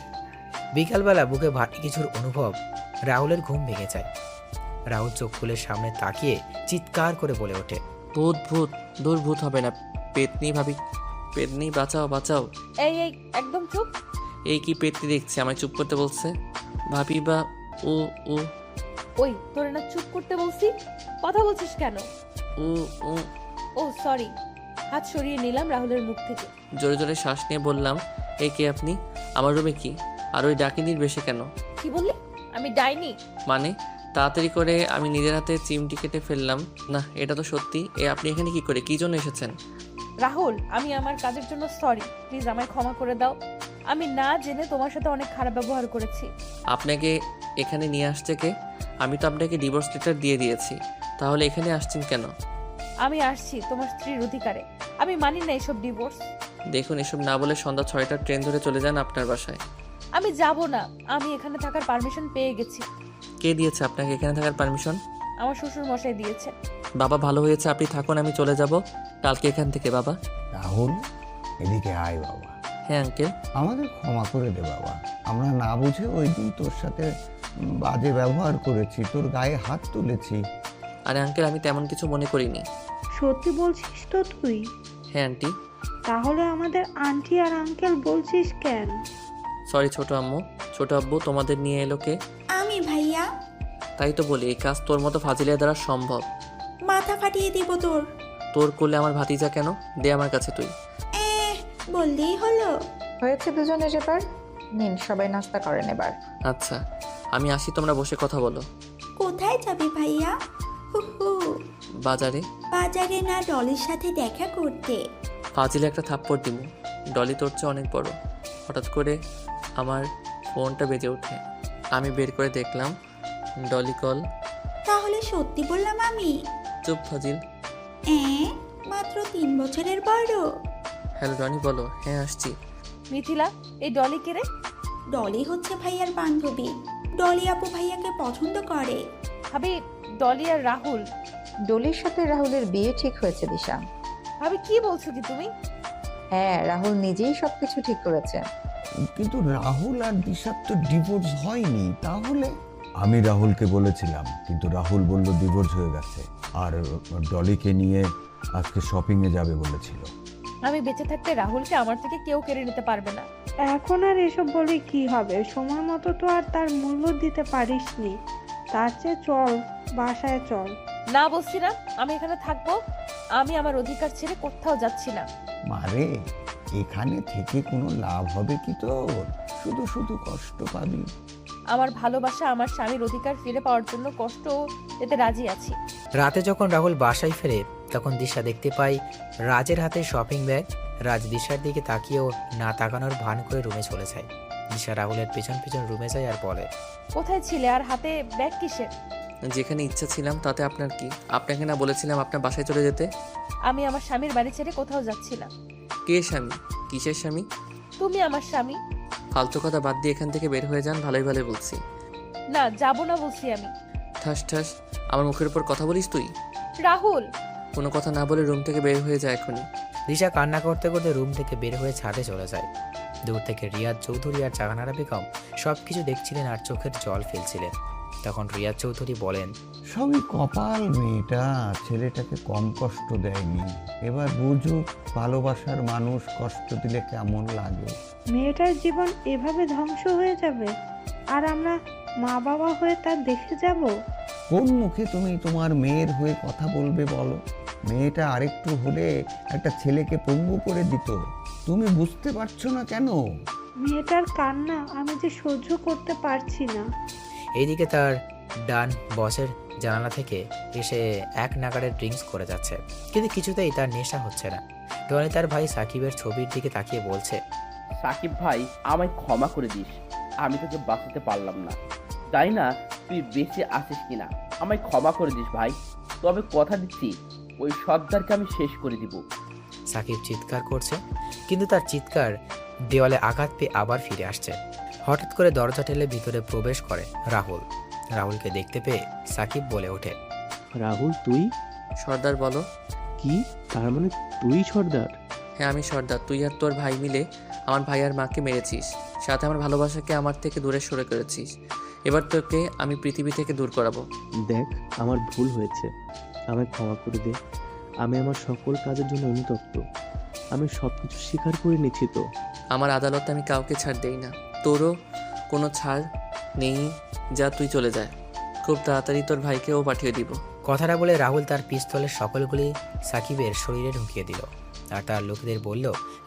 বিকালবেলা বুকে ভারী কিছুর অনুভব, রাহুলের ঘুম ভেঙে যায়। রাহুল চোখ খুলে সামনে তাকিয়ে চিৎকার করে বলে ওঠে, ভূত ভূত, দূর ভূত হবে না, পেতনি ভাবি, পেতনি বাঁচাও বাঁচাও। এই এই একদম চুপ। এই কি পেতনি দেখছি, আমায় চুপ করতে বলছে। ভাবি বা ও ও ওই তোরে না চুপ করতে বলছি, কথা বলছিস কেন? ও ও ও সরি। হাত সরিয়ে নিলাম রাহুলের মুখ থেকে। জোরে জোরে শ্বাস নিয়ে বললাম, এই কে আপনি? আমার রুমে কি? আর ওই ডাকিনির বেশি কেন? কি বললি? আমি ডাইনি? মানে তাড়াতাড়ি করে আমি নিজের হাতে চিমটি কেটে ফেললাম। না, এটা তো সত্যি। আপনি এখানে কি করে, কি জন্য এসেছেন? রাহুল, আমি আমার কাজের জন্য সরি, প্লিজ আমায় ক্ষমা করে দাও। আমি না জেনে তোমার সাথে অনেক খারাপ ব্যবহার করেছি। আপনাকে এখানে নিয়ে আসছে কে? আমি তো আপনাকে ডিভোর্স লেটার দিয়ে দিয়েছি, তাহলে এখানে আসছেন কেন? আমি আসছি তোমার স্ত্রীর অধিকারে। আমি মানি না এসব ডিভোর্স। দেখুন, এসব না বলে সন্ধ্যা 6টার ট্রেন ধরে চলে যান আপনার বাসায়। আমি যাব না, আমি এখানে থাকার পারমিশন পেয়ে গেছি। কে দিয়েছে আপনাকে এখানে থাকার পারমিশন? আমার শ্বশুর মশাই দিয়েছে। বাবা, ভালো হয়েছে আপনি থাকুন, আমি চলে যাব কালকে এখান থেকে। বাবা। রাহুল, এদিকে আয় বাবা। হ্যাঁ আঙ্কেল। আমাদের ক্ষমা করে দে বাবা, আমরা না বুঝে ওই দিন তোর সাথে বাজে ব্যবহার করেছি, তোর গায়ে হাত তুলেছি। আরে আঙ্কেল, আমি তেমন কিছু মনে করিনি। সত্যি বলছিস তো তুই? হ্যাঁ আন্টি। তাহলে আমাদের আন্টি আর আঙ্কেল বলছিস কেন? সরি ছোট আম্মু। ছোট আব্বু তোমাদের নিয়ে এলো কে? আমি ভাইয়া। তাই তো বলি, এই কাজ তোর মতো ফাজিলের দ্বারা সম্ভব। মাথা ফাটিয়ে দিব তোর। তোর করলে আমার ভাতিজা কেন? দে আমার কাছে তুই। বললেই হলো। হয়েছে দুজনের এবার। নিন, সবাই নাস্তা করেন এবার। আচ্ছা, আমি আসি, তোমরা বসে কথা বলো। কোথায় যাবি ভাইয়া? হুহু। বাজারে। বাজারে না, ডলির সাথে দেখা করতে। ফাজিলে একটা থাপ্পড় দিমু। ডলি তোর চেয়ে অনেক বড়। হঠাৎ করে আমার ফোনটা বেজে ওঠে। আমি বের করে দেখলাম ডলি কল। তাহলে সত্যি বললাম আমি? চুপ ফাজিল। মাত্র 3 বছরের বড়। হ্যালো রনি, বলো। হ্যাঁ আসছি। মিথিলা, এই ডলি কে রে? ডলি হচ্ছে ভাইয়ার বান্ধবী। ডলি আপু ভাইয়াকে পছন্দ করে। ভাবি, ডলি আর রাহুল। ডলির সাথে রাহুলের বিয়ে ঠিক হয়েছে দিশা। ভাবি, কি বলছো কি তুমি? হ্যাঁ, রাহুল নিজেই সবকিছু ঠিক করেছে। কিন্তু রাহুল আর দিশার তো ডিভোর্স হয়নি। তাহলে আমি রাহুলকে বলেছিলাম, কিন্তু রাহুল বলল ডিভোর্স হয়ে গেছে, আর ডলিকে নিয়ে আজকে শপিং এ যাবে বলেছিল। আমি বেঁচে থাকতে রাহুলকে আমার থেকে কেউ কেড়ে নিতে পারবে না। এখন আর এসব বলে কি হবে? সময় মতো তো আর তার মূল্য দিতে পারিসনি। তার চেয়ে চল, বাসায় চল। না বলছি না, আমি এখানে থাকবো। আমি আমার অধিকার ছেড়ে কোথাও যাচ্ছি না। মারে, এখানে থেকে কোনো লাভ হবে কি তোর? শুধু শুধু কষ্ট পাবি। আমার ভালোবাসা, আমার স্বামীর অধিকার ফিরে পাওয়ার জন্য কষ্ট এতে রাজি আছি। রাতে যখন রাহুল বাসায় ফেরে, তখন দিশা দেখতে পায় রাজের হাতে শপিং ব্যাগ। রাজ দিশার দিকে তাকিয়েও না তাকানোর ভান করে রুমে চলে যায়। দিশা রাহুলের পেছন পেছন রুমে যায় আর বলে, কোথায় ছিলে আর হাতে ব্যাগ কিসের? যেখানে ইচ্ছা ছিলাম, তাতে আপনার কি? আপনাকে না বলেছিলাম আপনার বাসায় চলে যেতে? আমি আমার স্বামীর বাড়ি ছেড়ে কোথাও যাচ্ছি না। কে স্বামী? কিসের স্বামী? তুমি আমার স্বামী। ফালতু কথা বাদ দিয়ে এখান থেকে বের হয়ে যান, ভালোই ভালোই বলছি। না, যাবো না বলছি আমি। ঠাস ঠাস আমার মুখের উপর কথা বলিস তুই? রাহুল। কোনো কথা না বলে রুম থেকে বের হয়ে যায় এখনই। দিশা কান্না করতে করতে রুম থেকে বের হয়ে ছাদে চলে যায়। দূর থেকে রিয়াদ চৌধুরী আর জাহানারা বেগম সবকিছু দেখছিলেন আর চোখের জল ফেলছিলেন। তখন রিয়াদ চৌধুরী বলেন, সবই কপাল, মেয়েটা ছেলেটাকে কম কষ্ট দেয়নি। এবার বুঝুক ভালোবাসার মানুষ কষ্ট দিলে কেমন লাগে। মেয়েটার জীবন এভাবে ধ্বংস হয়ে যাবে আর আমরা মা বাবা হয়ে তা দেখে যাব? কোন মুখে তুমি তোমার মেয়ের হয়ে কথা বলবে বলো? মেয়েটা আরেকটু হলে একটা ছেলেকে পঙ্গু করে দিত। তুমি বুঝতে পারছো না কেন? মেয়েটার কান্না আমি যে সহ্য করতে পারছি না। এইদিকে তার ডান বসের জানালা থেকে এসে এক নাগাড়ে ড্রিঙ্কস করে যাচ্ছে, কিন্তু কিছুতেই তার নেশা হচ্ছে না। টনি তার ভাই সাকিবের ছবির দিকে তাকিয়ে বলছে, সাকিব ভাই, আমায় ক্ষমা করে দিস। আমি তোকে বাঁচাতে পারলাম না। জানি না তুই বেঁচে আছিস কিনা। আমায় ক্ষমা করে দিস ভাই। তবে কথা দিচ্ছি, ওই সর্দারকে আমি শেষ করে দিব। সাকিব চিৎকার করছে, কিন্তু তার চিৎকার দেওয়ালে আঘাত পেয়ে আবার ফিরে আসছে। হঠাৎ করে দরজা ঠেলে ভিতরে প্রবেশ করে রাহুল। রাহুলকে দেখতে পেয়ে সাকিব বলে ওঠে, রাহুল তুই? সর্দার বলো। কি তার মানে তুই সর্দার? হ্যাঁ আমি সর্দার। তুই আর তোর ভাই মিলে আমার ভাই আর মাকে মেরেছিস, সাথে আমার ভালোবাসাকে আমার থেকে দূরে সরে করেছিস। এবার তোকে আমি পৃথিবী থেকে দূর করাবো। দেখ, আমার ভুল হয়েছে, আমায় ক্ষমা করে দে। আমি আমার সকল কাজের জন্য অনুতপ্ত। আমি সবকিছু স্বীকার করে নিচ্ছি তো। আমার আদালতে আমি কাউকে ছাড় দেই না, তোরও কোনো ছাড় নেই। যা তুই চলে যায়, খুব তাড়াতাড়ি তোর ভাইকেও পাঠিয়ে দিব। কথাটা বলে রাহুল তার পিস্তলের সকলগুলি সাকিবের শরীরে ঢুকিয়ে দিল আর তার লোকেদের বলল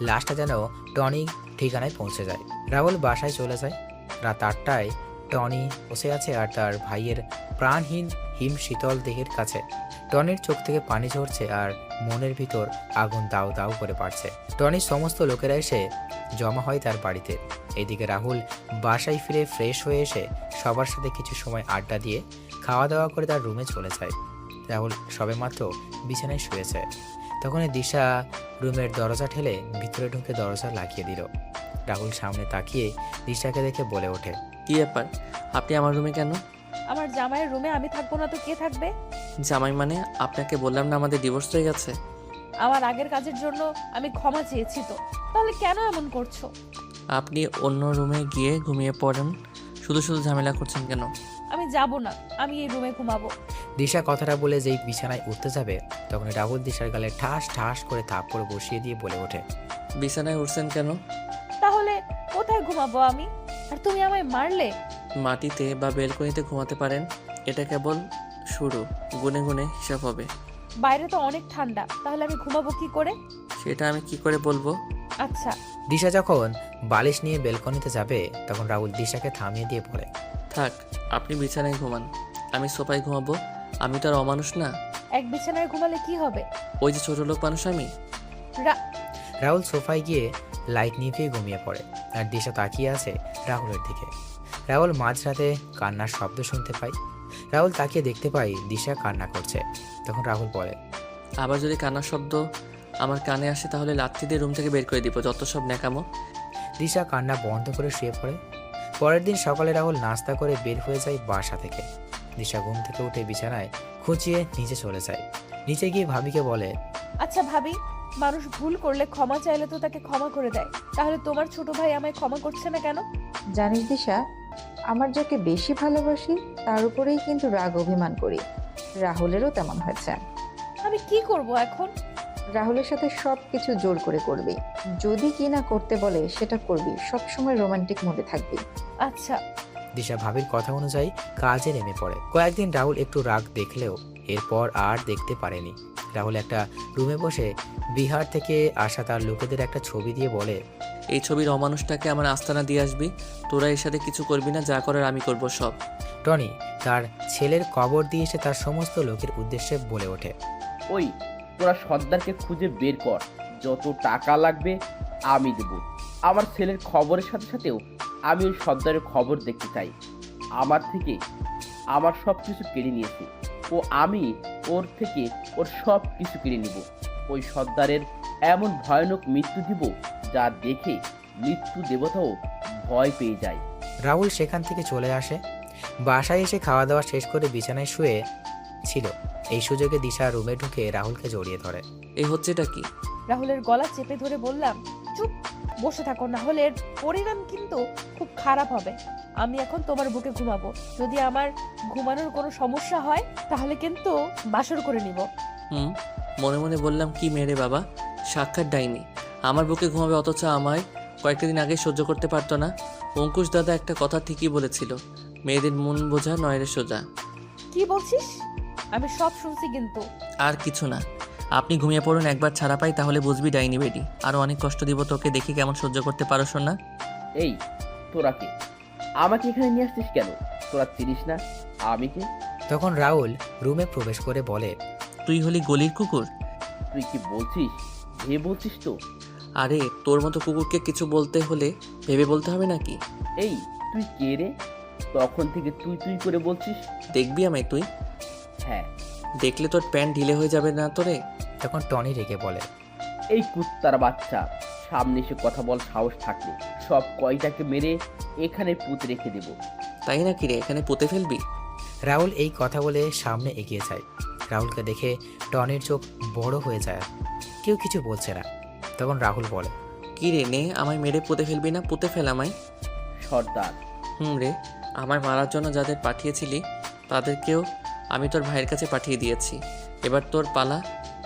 লাশটা যেন টনি ঠিকানায় পৌঁছে যায়। রাহুল বাসায় চলে যায়। রাত 8টায় টনি বসে আছে আর তার ভাইয়ের প্রাণহীন হিম শীতল দেহের কাছে। টনির চোখ থেকে পানি ঝরছে আর মনের ভিতর আগুন দাউ দাউ করে বাড়ছে। টনির সমস্ত লোকেরা এসে জমা হয় তার বাড়িতে। এদিকে রাহুল বাসায় ফিরে ফ্রেশ হয়ে এসে সবার সাথে কিছু সময় আড্ডা দিয়ে খাওয়া দাওয়া করে তার রুমে চলে যায়। রাহুল সবেমাত্র বিছানায় শুয়েছে, তখনই দিশা রুমের দরজা ঠেলে ভিতরে ঢুকে দরজা লাগিয়ে দিল। রাহুল সামনে তাকিয়ে দিশাকে দেখে বলে ওঠে, কি ব্যাপার, আপনি আমার রুমে কেন? আমার জামাইয়ের রুমে আমি থাকবো না তো কে থাকবে? জামাই মানে? আপনাকে বললাম না আমাদের ডিভোর্স হয়ে গেছে। আমার আগের কাজের জন্য আমি ক্ষমা চেয়েছি তো, তাহলে কেন এমন করছো? আপনি অন্য রুমে গিয়ে ঘুমিয়ে পড়েন, শুধু শুধু ঝামেলা করছেন কেন? আমি যাব না, আমি এই রুমে ঘুমাবো। দিশা কথাটা বলে যেই বিছানায় উঠতে যাবে তখন রাহুল দিশার গালে ঠাস ঠাস করে থাপ্পড় বসিয়ে দিয়ে বলে ওঠে, বিছানায় উঠছেন কেন? তাহলে কোথায় ঘুমাবো আমি? আর তুমি আমায় মারলে? মাটিতে বা বেলকনিতে ঘুমাতে পারেন, এটা কেবল শুরু, গুনে গুনে হিসাব হবে। বাইরে তো অনেক ঠান্ডা, তাহলে আমি ঘুমাবো কি করে? সেটা আমি কি করে বলবো? আচ্ছা। দিশা যখন বালিশ নিয়ে বেলকনিতে যাবে তখন রাহুল দিশাকে থামিয়ে দিয়ে বলে, থাক, আপনি বিছানায় ঘুমান, আমি সোফায় ঘুমাবো। আমি তো আর অমানুষ না। এক বিছানায় ঘুমালে কি হবে? ওই যে ছোট লোক মানুষ আমি। রাহুল সোফায় গিয়ে লাইট নিভিয়ে ঘুমিয়ে পড়ে আর দিশা তাকিয়ে আছে রাহুলের দিকে। রাহুল মাঝরাতে কান্নার শব্দ শুনতে পায়। রাহুল তাকিয়ে দেখতে পায় দিশা কান্না করছে। তখন রাহুল বলে, আবার যদি কান্নার শব্দ আমার কানে আসে তাহলে লাথি দিয়ে রুম থেকে বের করে দিব, যত সব ন্যাকামো। দিশা কান্না বন্ধ করে শুয়ে পড়ে। পরের দিন সকালে রাহুল নাস্তা করে বের হয়ে যায় বাসা থেকে। দিশা ঘুম থেকে উঠে বিছানায় খুঁচিয়ে নিচে চলে যায়। নিচে গিয়ে ভাবিকে বলে, আচ্ছা ভাবি, মানুষ ভুল করলে ক্ষমা চাইলে তো তাকে ক্ষমা করে দেয়, তাহলে তোমার ছোট ভাই আমায় ক্ষমা করছে না কেন? জানিস দিশা, আমার যাকে বেশি ভালোবাসি তার উপরেই কিন্তু রাগ অভিমান করি। রাহুলেরও তেমন হয়েছে। আমি কি করব এখন? রাহুলের সাথে সব কিছু জোর করে করবি, যদি কি না করতে বলে সেটা করবি, সবসময় রোমান্টিক মোডে থাকবি। আচ্ছা। দিশা ভাবির কথা অনুযায়ী কাজে নেমে পড়ে। কয়েকদিন রাহুল একটু রাগ দেখলেও এরপর আর দেখতে পারেনি। রাহুল একটা রুমে বসে বিহার থেকে আসা তার লোকেদের একটা ছবি দিয়ে বলে, এই ছবির অমানুষটাকে আমার আস্তানা দিয়ে আসবি, তোরা এর সাথে কিছু করবি না, যা করার আমি করব সব। টনি তার ছেলের কবর দিয়ে এসে তার সমস্ত লোকের উদ্দেশ্যে বলে ওঠে, ওই তোরা সর্দারকে খুঁজে বের কর, যত টাকা লাগবে আমি দেব। আমার ছেলের খবরের সাথে সাথেও আমি ওই সর্দারের খবর দেখতে চাই। আমার থেকে আমার সব কিছু কেড়ে নিয়েছে ও, আমি ওর থেকে ওর সব কিছু কেড়ে নিব। ওই সর্দারের এমন ভয়ানক মৃত্যু দিব যা দেখে মৃত্যু দেবতাও ভয় পেয়ে যায়। রাহুল সেখান থেকে চলে আসে। বাসায় এসে খাওয়া দাওয়া শেষ করে বিছানায় শুয়ে ছিল। এই সুযোগে দিশা রুমে ঢুকে রাহুলকে জড়িয়ে ধরে। এই হচ্ছেটা কি? রাহুলের গলা চেপে ধরে বললাম, চুপ, বসে থাকো, না হলে এর পরিণাম কিন্তু খুব খারাপ হবে। আমি এখন তোমার বুকে ঘুমাবো। যদি আমার ঘুমানোর কোনো সমস্যা হয় তাহলে কিন্তু বাসর করে নিব। মনে মনে বললাম, কি মেরে বাবা, সাক্ষাৎ ডাইনি আমার বুকে ঘুমাবে, অথচ আমায় কয়েকটা দিন আগে সহ্য করতে পারতো না। অঙ্কুশ দাদা একটা কথা ঠিকই বলেছিল, মেয়েদের মন বোঝা নয় রে সোজা। কি বলছিস? আমি সব শুনছি কিন্তু। আর কিছু না, আপনি ঘুমিয়ে পড়ুন, একবার ছাড়া পাই তাহলে বুঝবি ডাইনি বেডি। আরও অনেক কষ্ট দিব তোকে, দেখি কেমন সহ্য করতে পারো শোনা। এই তোরা কে? আমাকে এখানে নিয়ে আসছিস কেন? তোরা চিনিস না আমি কে? তখন রাহুল রুমে প্রবেশ করে বলে, তুই হলি গলির কুকুর। তুই কি বলছিস? ভেবে বলছিস তো? আরে তোর মতো কুকুরকে কিছু বলতে হলে ভেবে বলতে হবে নাকি? এই তুই কে রে? তখন থেকে তুই তুই করে বলছিস। দেখবি আমায় তুই? হ্যাঁ। দেখলে তোর প্যান্ট ঢিলে হয়ে যাবে না তোরে? তখন টনি রেগে বলে, এই কুত্তার বাচ্চা, সামনে এসে কথা বল সাহস থাকলে সব কয়টাকে মেরে এখানে পুঁতে রেখে দেব। তাই নাকি রে, এখানে পুঁতে ফেলবি? রাহুল এই কথা বলে সামনে এগিয়ে যায়। রাহুলকে দেখে টনির চোখ বড় হয়ে যায়, কেউ কিছু বলছে না। তখন রাহুল বলে, কি রে, নে আমায় মেরে পুঁতে ফেলবি না? পুঁতে ফেল আমায়। সর্দার। রে, আমায় মারার জন্য যাদের পাঠিয়েছিলি তাদেরকেও আমি তোর ভাইয়ের কাছে পাঠিয়ে দিয়েছি। এবার তোর পালা,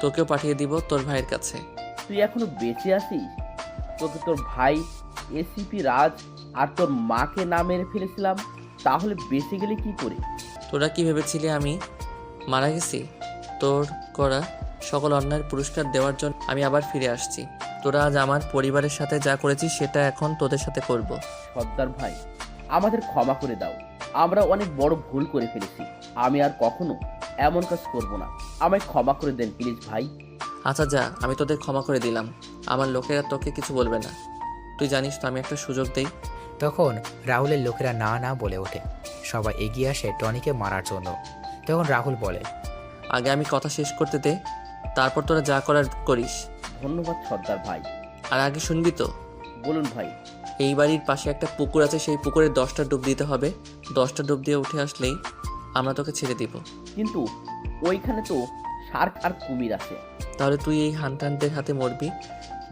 তোকেও পাঠিয়ে দিব তোর ভাইয়ের কাছে। তুই এখনো বেঁচে আছিস? তোকে তোর ভাই এসিপি রাজ আর তোর মাকে না মেরে ফেলেছিলাম, তাহলে বেঁচে গেলে কি করে? তোরা কি ভেবেছিলি আমি মারা গেছি? তোর করা সকল অন্যায়ের পুরস্কার দেওয়ার জন্য আমি আবার ফিরে আসছি। তোরা আজ আমার পরিবারের সাথে যা করেছিস সেটা এখন তোদের সাথে করব। সর্দার ভাই, আমাদের ক্ষমা করে দাও, আমরা অনেক বড় ভুল করে ফেলেছি। আমি আর কখনো এমন কাজ করব না, আমায় ক্ষমা করে দেন প্লিজ ভাই। আচ্ছা যা, আমি তোদের ক্ষমা করে দিলাম। আমার লোকেরা তোকে কিছু বলবে না। তুই জানিস তো আমি একটা সুযোগ দেই। তখন রাহুলের লোকেরা না না বলে ওঠে। সবাই এগিয়ে আসে টনিকে মারার জন্য। তখন রাহুল বলে, আগে আমি কথা শেষ করতে দে, তারপর তোরা যা করার করিস। ধন্যবাদ সর্দার ভাই। আর আগে শুনবি তো? বলুন ভাই। এই বাড়ির পাশে একটা পুকুর আছে, সেই পুকুরে 10টা ডুব দিতে হবে। 10টা ডুব দিয়ে উঠে আসলেই আমরা তোকে ছেড়ে দিব। কিন্তু ওইখানে তো শার্ক আর কুমির আছে। তাহলে তুই এই হান্টারদের হাতে মরবি।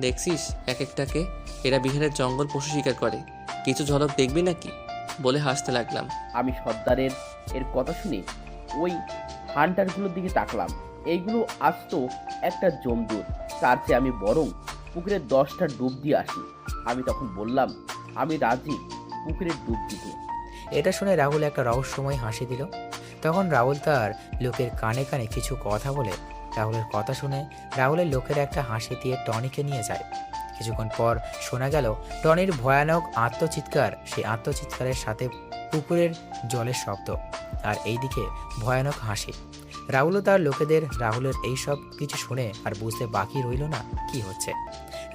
দেখছিস এক একটাকে, এরা বিহারের জঙ্গল পশু শিকার করে, কিছু ঝলক দেখবি নাকি? বলে হাসতে লাগলাম। আমি সর্দারের এর কথা শুনে ওই হান্টারগুলোর দিকে তাকলাম। এইগুলো আসত একটা জমদূত, তার চেয়ে আমি বরং পুকুরে 10টা ডুব দিয়ে আসি। আমি তখন বললাম, আমি রাজি পুকুরের ডুব দিতে। এটা শুনে রাহুল একটা রহস্যময় হাসি দিল। তখন রাহুল তার লোকের কানে কানে কিছু কথা বলে। রাহুলের কথা শুনে রাহুলের লোকের একটা হাসি দিয়ে টনিকে নিয়ে যায়। কিছুক্ষণ পর শোনা গেল টনির ভয়ানক আত্মচিৎকার। সেই আত্মচিৎকারের সাথে পুকুরের জলের শব্দ, আর এইদিকে ভয়ানক হাসি। রাহুলও তার লোকেদের রাহুলের এই সব কিছু শুনে আর বুঝতে বাকি রইল না কি হচ্ছে।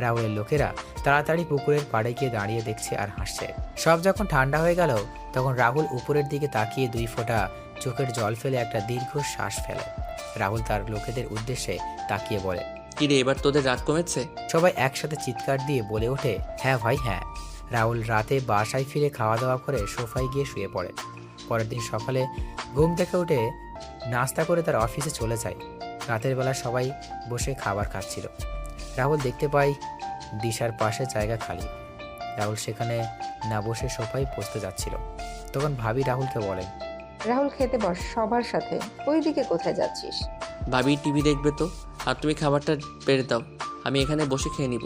রাহুলের লোকেরা তাড়াতাড়ি পুকুরের পাড়ে গিয়ে দাঁড়িয়ে দেখছে আর হাসছে। সব যখন ঠান্ডা হয়ে গেল তখন রাহুল উপরের দিকে তাকিয়ে 2 ফোঁটা চোখের জল ফেলে একটা দীর্ঘ শ্বাস ফেলে। রাহুল তার লোকেদের উদ্দেশ্যে তাকিয়ে বলে, কিরে, এবার তোদের রাগ কমেছে? সবাই একসাথে চিৎকার দিয়ে বলে ওঠে, হ্যাঁ ভাই হ্যাঁ। রাহুল রাতে বাসায় ফিরে খাওয়া দাওয়া করে সোফায় গিয়ে শুয়ে পড়ে। পরের দিন সকালে ঘুম থেকে উঠে নাস্তা করে তার অফিসে চলে যায়। রাতের বেলা সবাই বসে খাবার খাচ্ছিল। রাহুল দেখতে পায় দিশার পাশে জায়গা খালি। রাহুল সেখানে না বসে সোফায় বসতে যাচ্ছিল। তখন ভাবি রাহুলকে বলেন, রাহুল খেতে বস সবার সাথে, ওইদিকে কোথায় যাচ্ছিস? ভাবি টিভি দেখবে তো, আর তুমি খাবারটা বেড়ে দাও, আমি এখানে বসে খেয়ে নিব।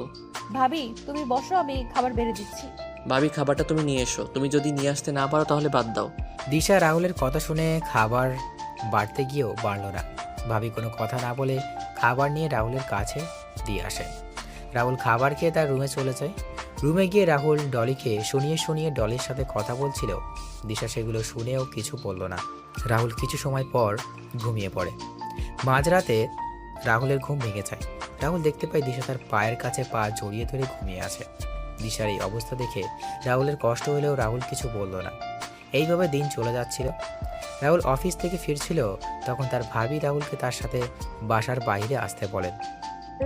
ভাবি তুমি বসো, আমি খাবার বেড়ে দিচ্ছি। ভাবি খাবারটা তুমি নিয়ে এসো, তুমি যদি নিয়ে আসতে না পারো তাহলে বাদ দাও। দিশা রাহুলের কথা শুনে খাবার বাড়তে গিয়েও বাড়ল না। ভাবি কোনো কথা না বলে খাবার নিয়ে রাহুলের কাছে দিয়ে আসে। রাহুল খাবার খেয়ে তার রুমে চলে যায়। রুমে গিয়ে রাহুল ডলিকে শুনিয়ে শুনিয়ে ডলির সাথে কথা বলছিল। দিশা সেগুলো শুনেও কিছু বলল না। রাহুল কিছু সময় পর ঘুমিয়ে পড়ে। মাঝরাতে রাহুলের ঘুম ভেঙে যায়। রাহুল দেখতে পায় দিশা তার পায়ের কাছে পা জড়িয়ে ধরে ঘুমিয়ে আছে। দিশার এই অবস্থা দেখে রাহুলের কষ্ট হলেও রাহুল কিছু বলল না। এইভাবে দিন চলে যাচ্ছিল। রাহুল অফিস থেকে ফিরছিল, তখন তার ভাবি রাহুলকে তার সাথে বাসার বাইরে আসতে বলেন।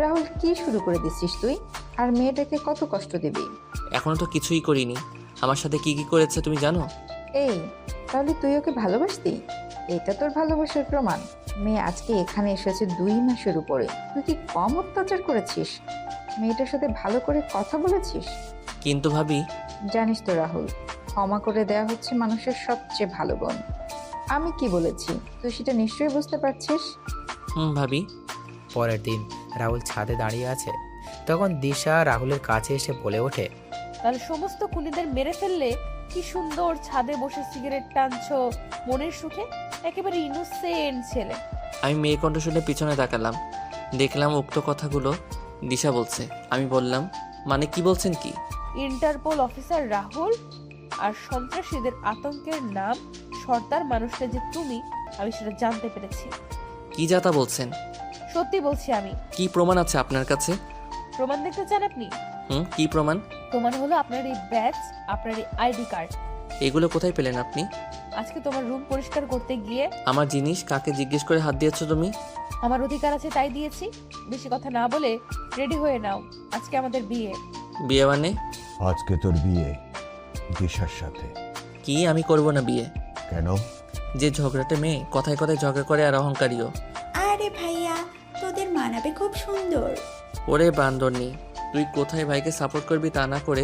রাহুল কি শুরু করে দিচ্ছিস তুই? আর মেয়েটাকে কত কষ্ট দিবি? এখনো তো কিছুই করিনি। আমার সাথে কি কি করেছে তুমি জানো? এই, তাহলে তুই ওকে ভালোবাসতি? এটা তোর ভালোবাসার প্রমাণ? মেয়ে আজকে এখানে এসেছে 2 মাসের উপরে, তুই কি কম অত্যাচার করেছিস? মেয়েটার সাথে ভালো করে কথা বলেছিস? কিন্তু ভাবি, জানিস তো রাহুল, ক্ষমা করে দেওয়া হচ্ছে মানুষের সবচেয়ে ভালো গুণ। আমি কি বলেছি তুই সেটা নিশ্চয়ই বুঝতে পারছিস। ভাবি। পরের দিন রাহুল ছাদে দাঁড়িয়ে আছে, তখন দিশা রাহুলের কাছে এসে বলে ওঠে, তাহলে সমস্ত খুনিদের মেরে ফেললে কি সুন্দর ছাদে বসে সিগারেট টানছো মনের সুখে, একেবারে ইনোসেন্ট ছেলে। আমি মেয়ে কণ্ঠ শুনে পিছনে তাকালাম, দেখলাম উক্ত কথাগুলো দিশা বলছে। আমি বললাম, মানে কি বলছেন কি? ইন্টারপোল অফিসার রাহুল আর সন্ত্রাসীদের আতঙ্কের নাম সর্দার মানুষটা যে তুমি, আমি সেটা জানতে পেরেছি। কি যাতা বলছেন? সত্যি বলছি আমি। কি প্রমাণ আছে আপনার কাছে? প্রমাণ দেখতে চান আপনি? কি প্রমাণ? প্রমাণ হলো আপনার এই ব্যাজ, আপনার এই আইডি কার্ড। এগুলো কোথায় পেলেন আপনি? আজকে তোমার রুম পরিষ্কার করতে গিয়ে। আমার জিনিস কাকে জিজ্ঞেস করে হাত দিয়েছো তুমি? আমার অধিকার আছে তাই দিয়েছি। বেশি কথা না বলে রেডি হয়ে নাও, আজকে আমাদের বিয়ে। বিয়ে মানে? আজকে তোর বিয়ে দিশার সাথে। কি আমি করব না বিয়ে? কেন? যে ঝগড়াটে মেয়ে, কথায় কথায় ঝগড়া করে আর অহংকারীও। আরে ভাইয়া, তোদের মানাবে খুব সুন্দর। ওরে বান্দরনি, তুই কোথায় ভাইকে সাপোর্ট করবি তা না করে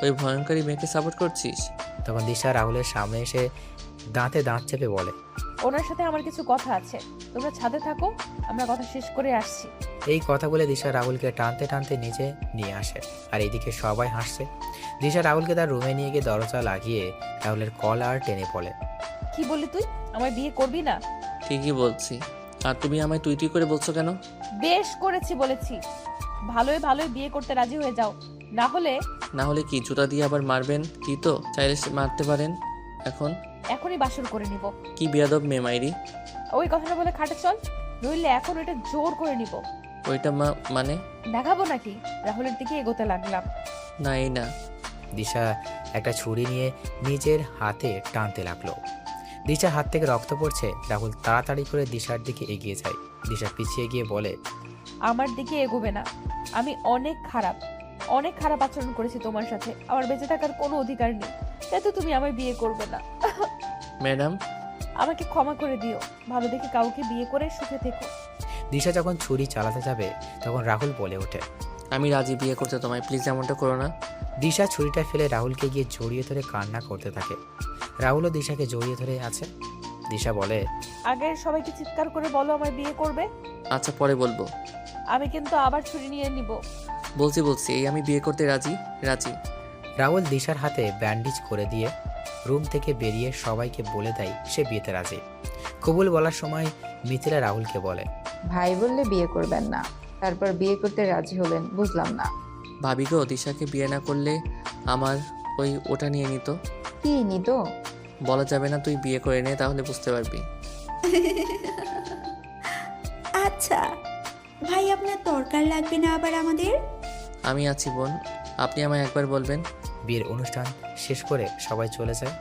ওই ভয়ঙ্করী মেয়েকে সাপোর্ট করছিস। তখন দিশা রাহুলের সামনে এসে দাঁতে দাঁত চেপে বলে, ওনার সাথে আমার কিছু কথা আছে, তোমরা ছাদে থাকো, আমরা কথা শেষ করে আসছি। এই কথা বলে দিশা রাহুলকে টানতে টানতে নিচে নিয়ে আসে, আর এইদিকে সবাই হাসছে। দিশা রাহুলকে তার রুমে নিয়ে গিয়ে দরজা লাগিয়ে রাহুলের কলার টেনে পড়ে। কি বললি তুই? আমায় বিয়ে করবি না? ঠিকই বলছি, আর তুমি আমায় তুই তুই করে বলছো কেন? বেশ করেছি বলেছি, ভালোই ভালোই বিয়ে করতে রাজি হয়ে যাও, না হলে কি জুতা দিয়ে আবার মারবেন? কি তো চাইলে মারতে পারেন। এখনই বাসর করে নিব। কি বেয়াদব মেয়ে মাইরি। ওই কথাটা বলে খাটে চল, নইলে এখন এটা জোর করে নিব। ওইটা মানে? দেখাবো নাকি? রাহুলের দিকে এগোতে লাগলাম। না, এই না। দিশা একটা ছুরি নিয়ে নিজের হাতে টানতে লাগলো। দিশার হাত থেকে রক্ত পড়ছে। রাহুল তাড়াতাড়ি করে দিশার দিকে এগিয়ে যায়। দিশা পিছিয়ে গিয়ে বলে, আমার দিকে এগোবে না, আমি অনেক খারাপ আচরণ করেছি তোমার সাথে, আমার বেঁচে থাকার কোনো অধিকার নেই, তাই তো তুমি আমায় বিয়ে করবে না। ম্যাডাম, আমাকে ক্ষমা করে দিও, ভালো দেখে কাউকে বিয়ে করে সুখে থেকো। দিশা যখন ছুরি চালাতে যাবে তখন রাহুল বলে ওঠে, আমি রাজি বিয়ে করতে তোমায়, প্লিজ এমনটা করো না। দিশা ছুরিটা ফেলে রাহুলকে গিয়ে জড়িয়ে ধরে কান্না করতে থাকে। রাহুলও দিশাকে জড়িয়ে ধরে আছে। দিশা বলে, আগে সবাইকে চিৎকার করে বলো আমায় বিয়ে করবে। আচ্ছা, পরে বলবো। আমি কিন্তু আবার ছুরি নিয়ে নিব। বলছি এই আমি বিয়ে করতে রাজি। রাহুল দিশার হাতে ব্যান্ডেজ করে দিয়ে রুম থেকে বেরিয়ে সবাইকে বলে দেয় সে বিয়েতে রাজি। কবুল বলার সময় মিথিলা রাহুলকে বলে, ভাই বললে বিয়ে করবেন না, তারপর বিয়ে করতে রাজি হলেন, বুঝলাম না। ভাবি গো, দিশাকে বিয়ে না করলে আমার ওটা নিয়ে নিত। কি নিত? বলা যাবে না, তুই বিয়ে করে নে, তাহলে বুঝতে পারবি। আচ্ছা ভাই, আপনার দরকার লাগবে না আবার আমাদের? আমি আছি বোন, আপনি আমায় একবার বলবেন। বিয়ের অনুষ্ঠান শেষ করে সবাই চলে যায়।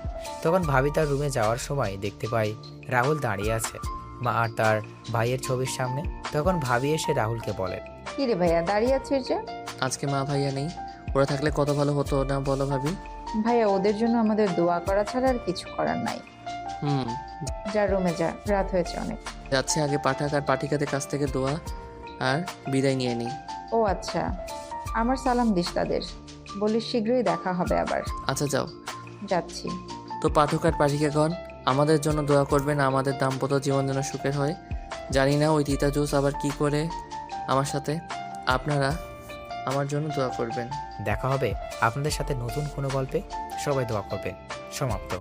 তখন ভাবি তার রুমে যাওয়ার সময় দেখতে পাই রাহুল দাঁড়িয়ে আছে মা আর তার ভাইয়ের ছবির সামনে। তখন ভাবি এসে রাহুলকে বলে, কি রে ভাইয়া দাঁড়িয়ে আছিস যে? আজকে মা ভাইয়া নেই, ওরা থাকলে কত ভালো হতো না বলো ভাবি। ভাইয়া ওদের জন্য আমাদের দোয়া করা ছাড়া আর কিছু করার নাই। যা রুমে যা, রাত হয়েছে অনেক। যাচ্ছে, আগে পাঠাক আর পাঠিকাদের কাছ থেকে দোয়া আর বিদায় নিয়ে নিই। ও আচ্ছা, আমার সালাম দিস তাদের, বলিস শীঘ্রই দেখা হবে আবার। আচ্ছা যাও। যাচ্ছি। তো পাঠক আর পাঠিকাগণ, আমাদের জন্য দোয়া করবেন, আমাদের দাম্পত্য জীবন যেন সুখের হয়। জানি না ওই তিতা জুস আবার কি করে আমার সাথে, আপনারা আমার জন্য দোয়া করবেন। দেখা হবে আপনাদের সাথে নতুন কোনো গল্পে। সবাই দোয়া করবেন। সমাপ্ত।